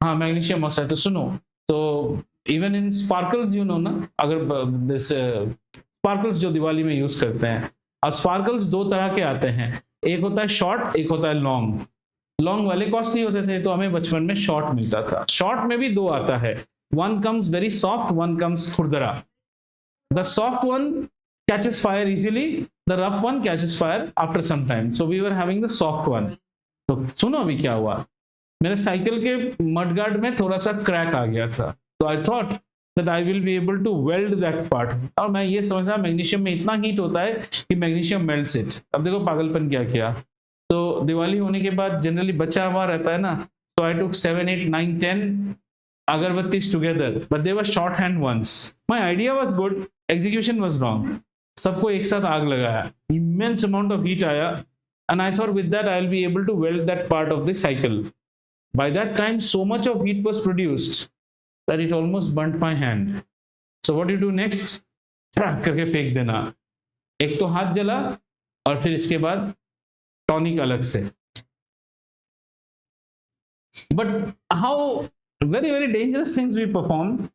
हाँ, मैग्नीशियम ऑक्साइड, तो सुनो, तो even in sparkles you know ना, अगर दिस स्पार्कल्स जो दिवाली में यूज करते हैं, अब स्पार्कल्स दो तरह के आते हैं, एक होता है शॉर्ट, एक होता है लॉन्ग। लॉन्ग वाले कॉस्टली होते थे, तो हमें बचपन में शॉर्ट मिलता था। शॉर्ट में भी दो आता है, one comes very soft, one comes खुरदरा। The soft one catches fire easily, the rough one catches fire after some time, so we were having the soft one। तो सुनो अभी क्या हुआ, मेरे साइकिल के मडगार्ड में थोड़ा सा क्रैक आ गया था, तो I thought that I will be able to weld that part, और मैं ये समझा मैग्नीशियम में इतना हीट होता है कि मैग्नीशियम मेल्ट्स इट। अब देखो पागलपन क्या किया। तो दिवाली होने के बाद जनरली बचा हुआ रहता है ना, so I took 7, 8, 9, 10 agarbattis together, but they were shorthand ones। My idea was good, execution was wrong। सबको एक साथ आग लगाया, immense amount of heat आया, and I thought with that I'll be able to weld that part of the cycle। By that time so much of heat was produced that it almost burnt my hand। So what do you do next? करके फेंक देना, एक तो हाथ जला और फिर इसके बाद टॉनिक अलग से। But how very dangerous things we performed,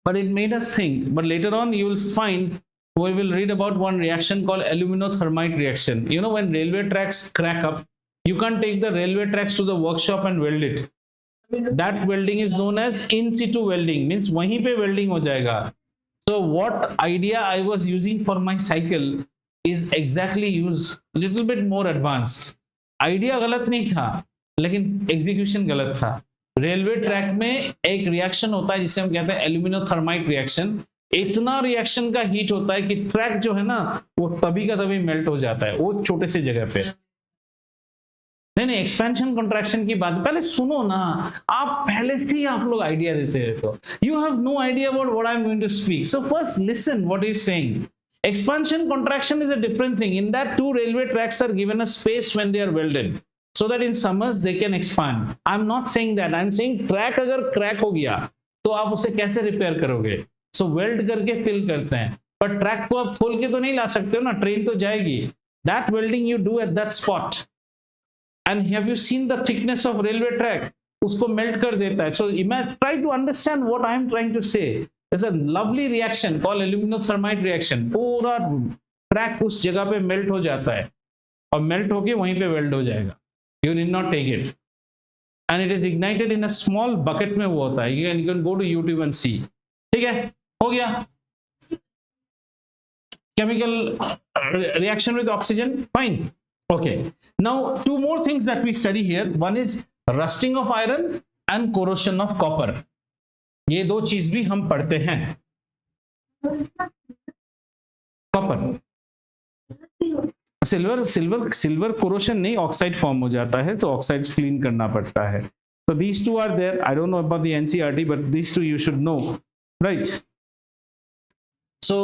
but it made us think। But later on you will find, we will read about one reaction called aluminothermite reaction। You know, when railway tracks crack up, you can't take the railway tracks to the workshop and weld it। That welding is known as in situ welding, means वहीं पे welding हो जाएगा। So what idea I was using for my cycle is exactly used, little bit more advanced। Idea गलत नहीं था, लेकिन execution गलत था। रेलवे ट्रैक में एक रिएक्शन होता है जिसे हम कहते हैं एल्यूमिनोथर्माइट रिएक्शन। इतना रिएक्शन का हीट होता है कि ट्रैक जो है ना, वो तभी का तभी मेल्ट हो जाता है, वो छोटे से जगह पे। नहीं, एक्सपेंशन कंट्रैक्शन की बात पहले सुनो ना, आप पहले से ही आप लोग आइडिया देते हैं, तो you have no idea about what I am going to speak. So first listen what is saying. Expansion contraction is a different thing। In that, two railway tracks are given a space when they are welded, so that in summers they can expand। I'm not saying that, I'm saying track अगर crack हो गया तो आप उसे कैसे repair करोगे? So weld करके fill करते हैं, पर ट्रैक को आप खोल के तो नहीं ला सकते हो ना, ट्रेन तो जाएगी। That welding you do at that spot। And have you seen the thickness of railway track? उसको मेल्ट कर देता है। So try to understand what I am trying to say। There's a lovely reaction called aluminothermite reaction। पूरा track उस जगह पे melt हो जाता है और मेल्ट होके वहीं पे वेल्ड हो जाएगा। You need not take it, and it is ignited in a small bucket में वो होता है। You can go to YouTube and see। ठीक है, हो गया। Chemical reaction with oxygen, fine। Okay, now two more things that we study here। One is rusting of iron and corrosion of copper। ये दो चीज भी हम पढ़ते हैं। कॉपर, सिल्वर कोरोशन नहीं, ऑक्साइड फॉर्म हो जाता है, तो ऑक्साइड्स क्लीन करना पड़ता है। तो these two are there. I don't know about the NCERT, but these two you should know, right. So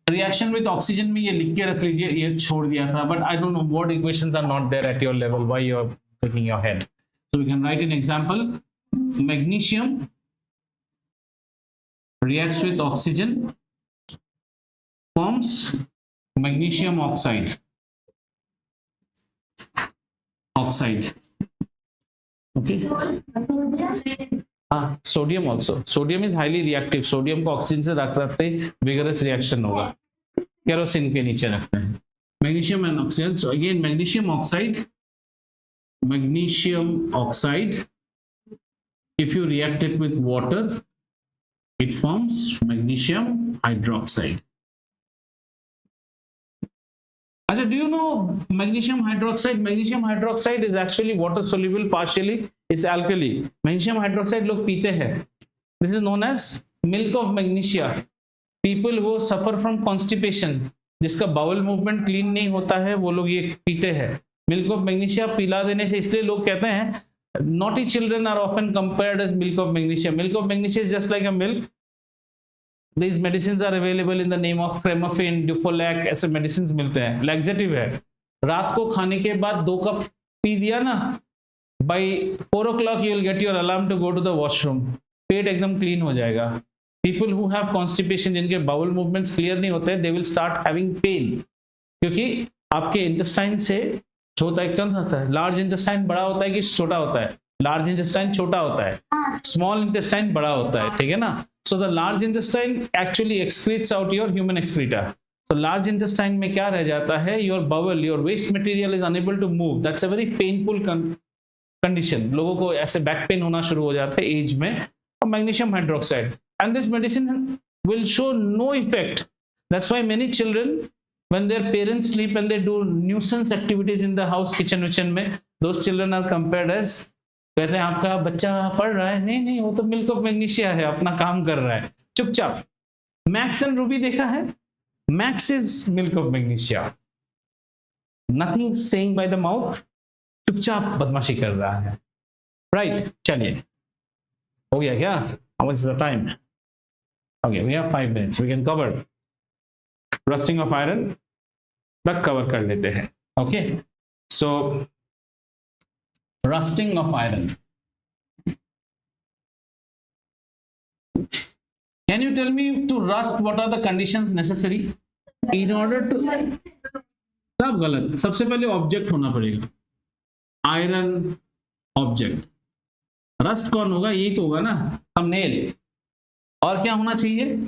reaction with oxygen में ये लिख के रख लीजिए, ये छोड़ दिया था, but I don't know what equations are not there at your level, why you are taking your head. So we can write an example. Magnesium reacts with oxygen, forms magnesium oxide। Okay। sodium also। sodium is highly reactive। sodium को oxygen से रखते vigorous reaction होगा। Kerosene के नीचे रखते हैं। magnesium and oxygen। so again magnesium oxide, if you react it with water, it forms magnesium hydroxide। Achha, do you know magnesium hydroxide? Magnesium hydroxide is actually water soluble partially, it's alkali। magnesium hydroxide लोग पीते हैं। This is known as milk of magnesia। People who suffer from constipation, जिसका bowel movement clean नहीं होता है, वो लोग ये पीते हैं। मिल्क ऑफ मैग्नीशिया पिला देने से, इसलिए लोग कहते हैं naughty children are often compared as milk of magnesia. Milk of magnesia is just like a milk. These medicines are available in the name of Cremophene, Dufolac, ऐसे medicines मिलते हैं. Laxative है. रात को खाने के बाद 2 कप पी दिया ना, by 4 o'clock you will get your alarm to go to the washroom. पेट एकदम क्लीन हो जाएगा. People who have constipation, जिनके bowel movements clear नहीं होते, they will start having pain. क्योंकि आपके intestine से छोटा एक कौन होता है, लार्ज इंटेस्टाइन बड़ा होता है कि छोटा होता है? लार्ज इंटेस्टाइन छोटा होता है, स्मॉल इंटेस्टाइन बड़ा होता है, ठीक है ना? So the large intestine actually excretes out your human excreta. So large intestine में क्या रह जाता है? Your bowel, your waste material is unable to move. That's a very painful condition. लोगों को ऐसे बैक पेन होना शुरू हो जाता है एज में. और magnesium hydroxide. And this medicine will show no effect. That's why many children, when their parents sleep and they do nuisance activities in the house, kitchen में, those children are compared as, कहते हैं आपका बच्चा पढ़ रहा है, नहीं नहीं वो तो मिल्क ऑफ मैग्नीशिया है, अपना काम कर रहा है चुपचाप. मैक्स एंड रूबी देखा है? Max is milk of magnesia, nothing saying by the mouth, चुपचाप बदमाशी कर रहा है. राइट, चलिए हो गया क्या? How much is the time? Okay, we have 5 minutes, we can cover rusting of iron तक कवर कर लेते हैं. Okay, so rusting of iron. Can you tell me to rust what are the conditions necessary in order to? सब गलत. सबसे पहले object होना पड़ेगा, आयरन ऑब्जेक्ट. रस्ट कौन होगा? यही तो होगा ना, थंबनेल. और क्या होना चाहिए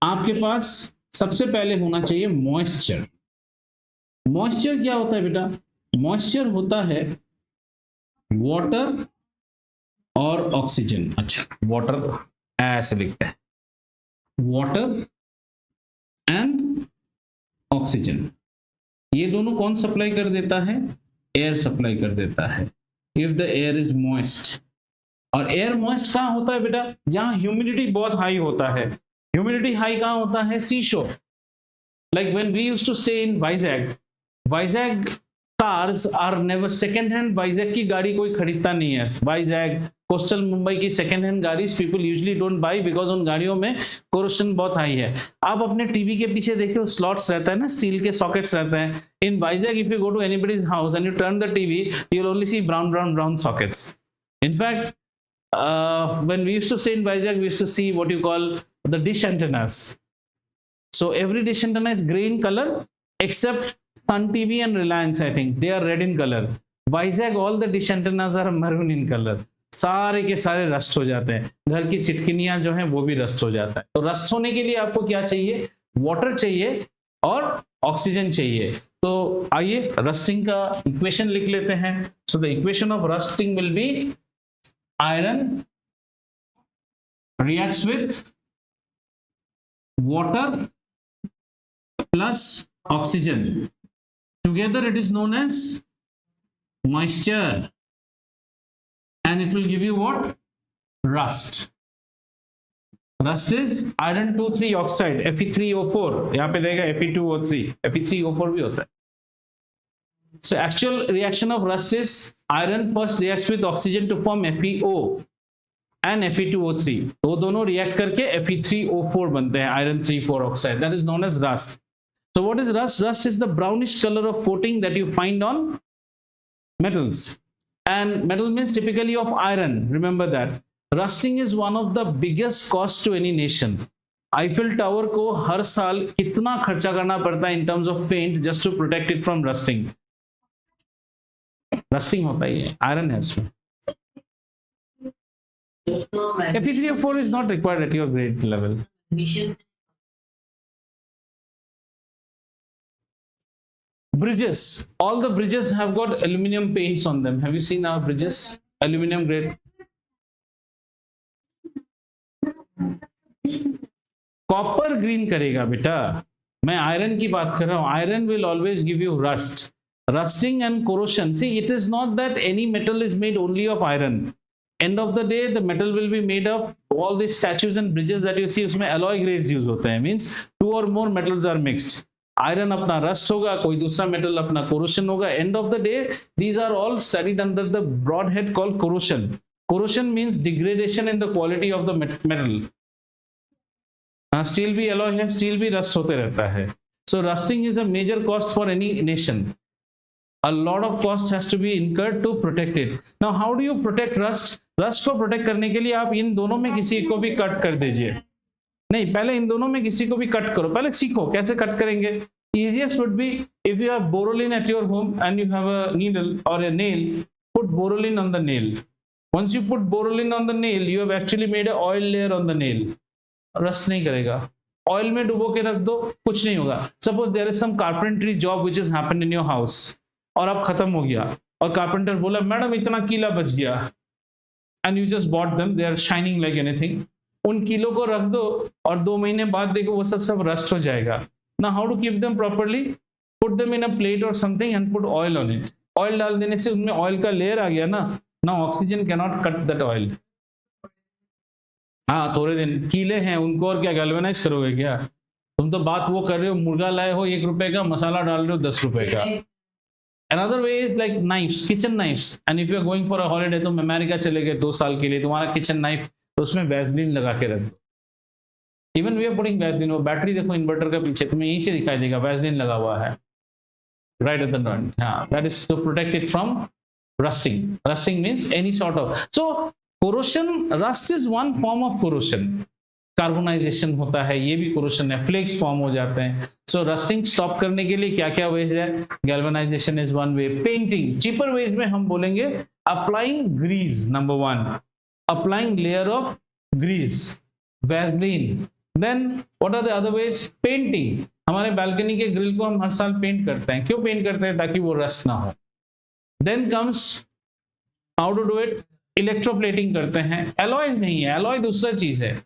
आपके पास? सबसे पहले होना चाहिए मॉइस्चर. मॉइस्चर क्या होता है बेटा? मॉइस्चर होता है वाटर और ऑक्सीजन. अच्छा, वाटर ऐसे लिखते हैं, वाटर एंड ऑक्सीजन. ये दोनों कौन सप्लाई कर देता है? एयर सप्लाई कर देता है. If the air is moist. और एयर मॉइस्ट कहाँ होता है बेटा? जहां ह्यूमिडिटी बहुत हाई होता है. ह्यूमिडिटी हाई कहाँ होता है? Sea shore. Like when we used to stay in Vizag, Vizag cars are never second hand. Vizag की गाड़ी कोई खरीदता नहीं है. वाइजैग, कोस्टल मुंबई की सेकेंड हैंड गाड़ी people usually don't buy because उन गाड़ियों में कोरोशन बहुत हाई है. आप अपने टीवी के पीछे देखिए, स्लॉट्स रहता है ना, स्टील के सॉकेट्स रहते हैं. In Vizag if you go to anybody's house and you turn the TV, you will only see brown sockets. In fact, when we used to stay in Vizag, we used to see what you call the dish antennas. So every dish antenna is grey in color except Sun TV and Reliance, I think they are red in color. Vizag, all the dish antennas are maroon in color. सारे के सारे rust हो जाते हैं. घर की चिटकिनियां जो हैं वो भी रस्ट हो जाता है. तो रस्ट होने के लिए आपको क्या चाहिए? वाटर चाहिए और ऑक्सीजन चाहिए. तो आइए रस्टिंग का इक्वेशन लिख लेते हैं. So the equation of rusting will be iron reacts with water plus oxygen. Together it is known as moisture, and it will give you what? Rust. Rust is iron 2,3 oxide, Fe3O4. यहाँ पे देगा Fe2O3, Fe3O4 भी होता है. So actual reaction of rust is iron first reacts with oxygen to form FeO and Fe2O3. तो दोनों react करके Fe3O4 बनते हैं, iron 3,4 oxide. That is known as rust. So what is rust? Rust is the brownish color of coating that you find on metals. And metal means typically of iron. Remember that. Rusting is one of the biggest cost to any nation. Eiffel Tower को हर साल कितना खर्चा करना पड़ता है in terms of paint just to protect it from rusting. Rusting होता ही है, iron है उसमें. Fe3O4 is not required at your grade level. Bridges, all the bridges have got aluminum paints on them. Have you seen our bridges? Aluminum grade. Copper green करेगा बेटा. मैं iron की बात कर रहा हूं. Iron will always give you rust. Rusting and corrosion. See, it is not that any metal is made only of iron. End of the day, the metal will be made of all these statues and bridges that you see. उसमें alloy grades use होते हैं. Means 2 or more metals are mixed. Iron अपना rust होगा, कोई दूसरा metal अपना corrosion होगा. End of the day these are all studied under the broad head called corrosion. Corrosion means degradation in the quality of the metal. Steel भी alloy है, steel भी rust होते रहता है. So rusting is a major cost for any nation. A lot of cost has to be incurred to protect it. Now how do you protect rust? Rust को protect करने के लिए आप इन दोनों में किसी को भी कट कर दीजिए. नहीं, पहले इन दोनों में किसी को भी कट करो, पहले सीखो कैसे कट करेंगे. Easiest would be if you have borolene at your home and you have a needle or a nail, put borolene on the nail. Once you put borolene on the nail, you have actually made a oil layer on the nail. Rust नहीं करेगा. Oil में डुबो के रख दो, कुछ नहीं होगा. Suppose there is some carpentry job which has happened in your house. और अब खत्म हो गया और कारपेंटर बोला मैडम इतना कीला बच गया, and you just bought them, they are shining like anything. उन कीलों को रख दो और 2 महीने बाद देखो वो सब रस्ट हो जाएगा. ना how to keep them properly? Put them in a plate और something and put oil on it. Oil डाल देने से उनमें ऑयल का लेयर आ गया ना. Now oxygen can not cut that oil. हाँ, थोड़े दिन कीले हैं उनको और क्या गैल्वेनाइज करोगे क्या? तुम तो बात वो कर रहे हो, मुर्गा लाए हो 1 रुपए का, मसाला डाल रहे हो 10 रुपए का. Another way is like knives, kitchen knives. And if you are going for a holiday, तुम अमेरिका चले गए 2 साल के लिए, तुम्हारा किचन नाइफ तो उसमें वैसलीन लगा के रख दो. Even we are putting Vaseline. वो बैटरी देखो इन्वर्टर के पीछे तुम्हें यहीं से दिखाई देगा वैसलीन लगा हुआ है, राइट एट द फ्रंट. हाँ, that is to protect it from rusting. Rusting means any sort of. So corrosion, rust is one form of corrosion. Carbonisation होता है, ये भी कोरोशन है, फ्लेक्स फॉर्म हो जाते हैं. सो रस्टिंग स्टॉप करने के लिए क्या क्या वेज है? Galvanisation is one way. Painting cheaper ways में हम बोलेंगे applying grease. Number 1, applying layer of grease, Vaseline. Then what are the other ways? Painting. हमारे बालकनी के ग्रिल को हम हर साल पेंट करते हैं. क्यों पेंट करते हैं? ताकि वो रस्ट ना हो. Then comes how to do it? Electroplating करते हैं. एलॉय नहीं है, एलॉय दूसरा चीज है.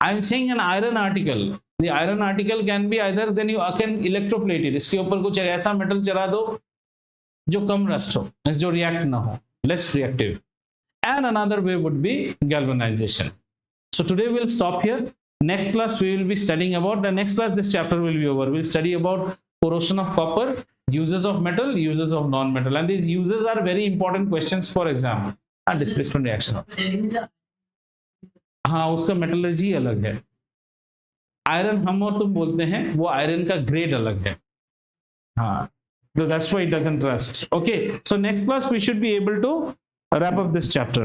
I'm saying an iron article. The iron article can be either, then you can electroplate it. इसके ऊपर कुछ ऐसा मेटल चढ़ा दो जो कम रस्ट हो, जो रिएक्ट ना हो, less reactive. And another way would be galvanization. So today we'll stop here. Next class we will be studying about, the next class this chapter will be over. We'll study about corrosion of copper, uses of metal, uses of non-metal. And these uses are very important questions for exam. And displacement reaction. हाँ, उसका metallurgy अलग है. Iron हम और तुम बोलते हैं, वो आयरन का ग्रेड अलग है. हाँ, so that's why it doesn't rust. Okay, so next class we should be able to wrap up this chapter.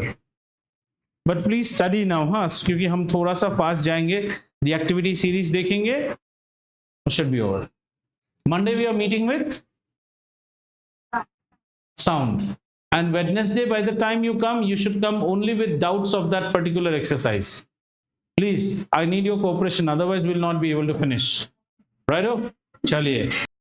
But please study now, हाँ, क्योंकि हम थोड़ा सा फास्ट जाएंगे. The activity series देखेंगे. It should be over. Monday we are meeting with sound. And Wednesday, by the time you come, you should come only with doubts of that particular exercise. Please, I need your cooperation. Otherwise, we'll not be able to finish. Righto? Chaliye.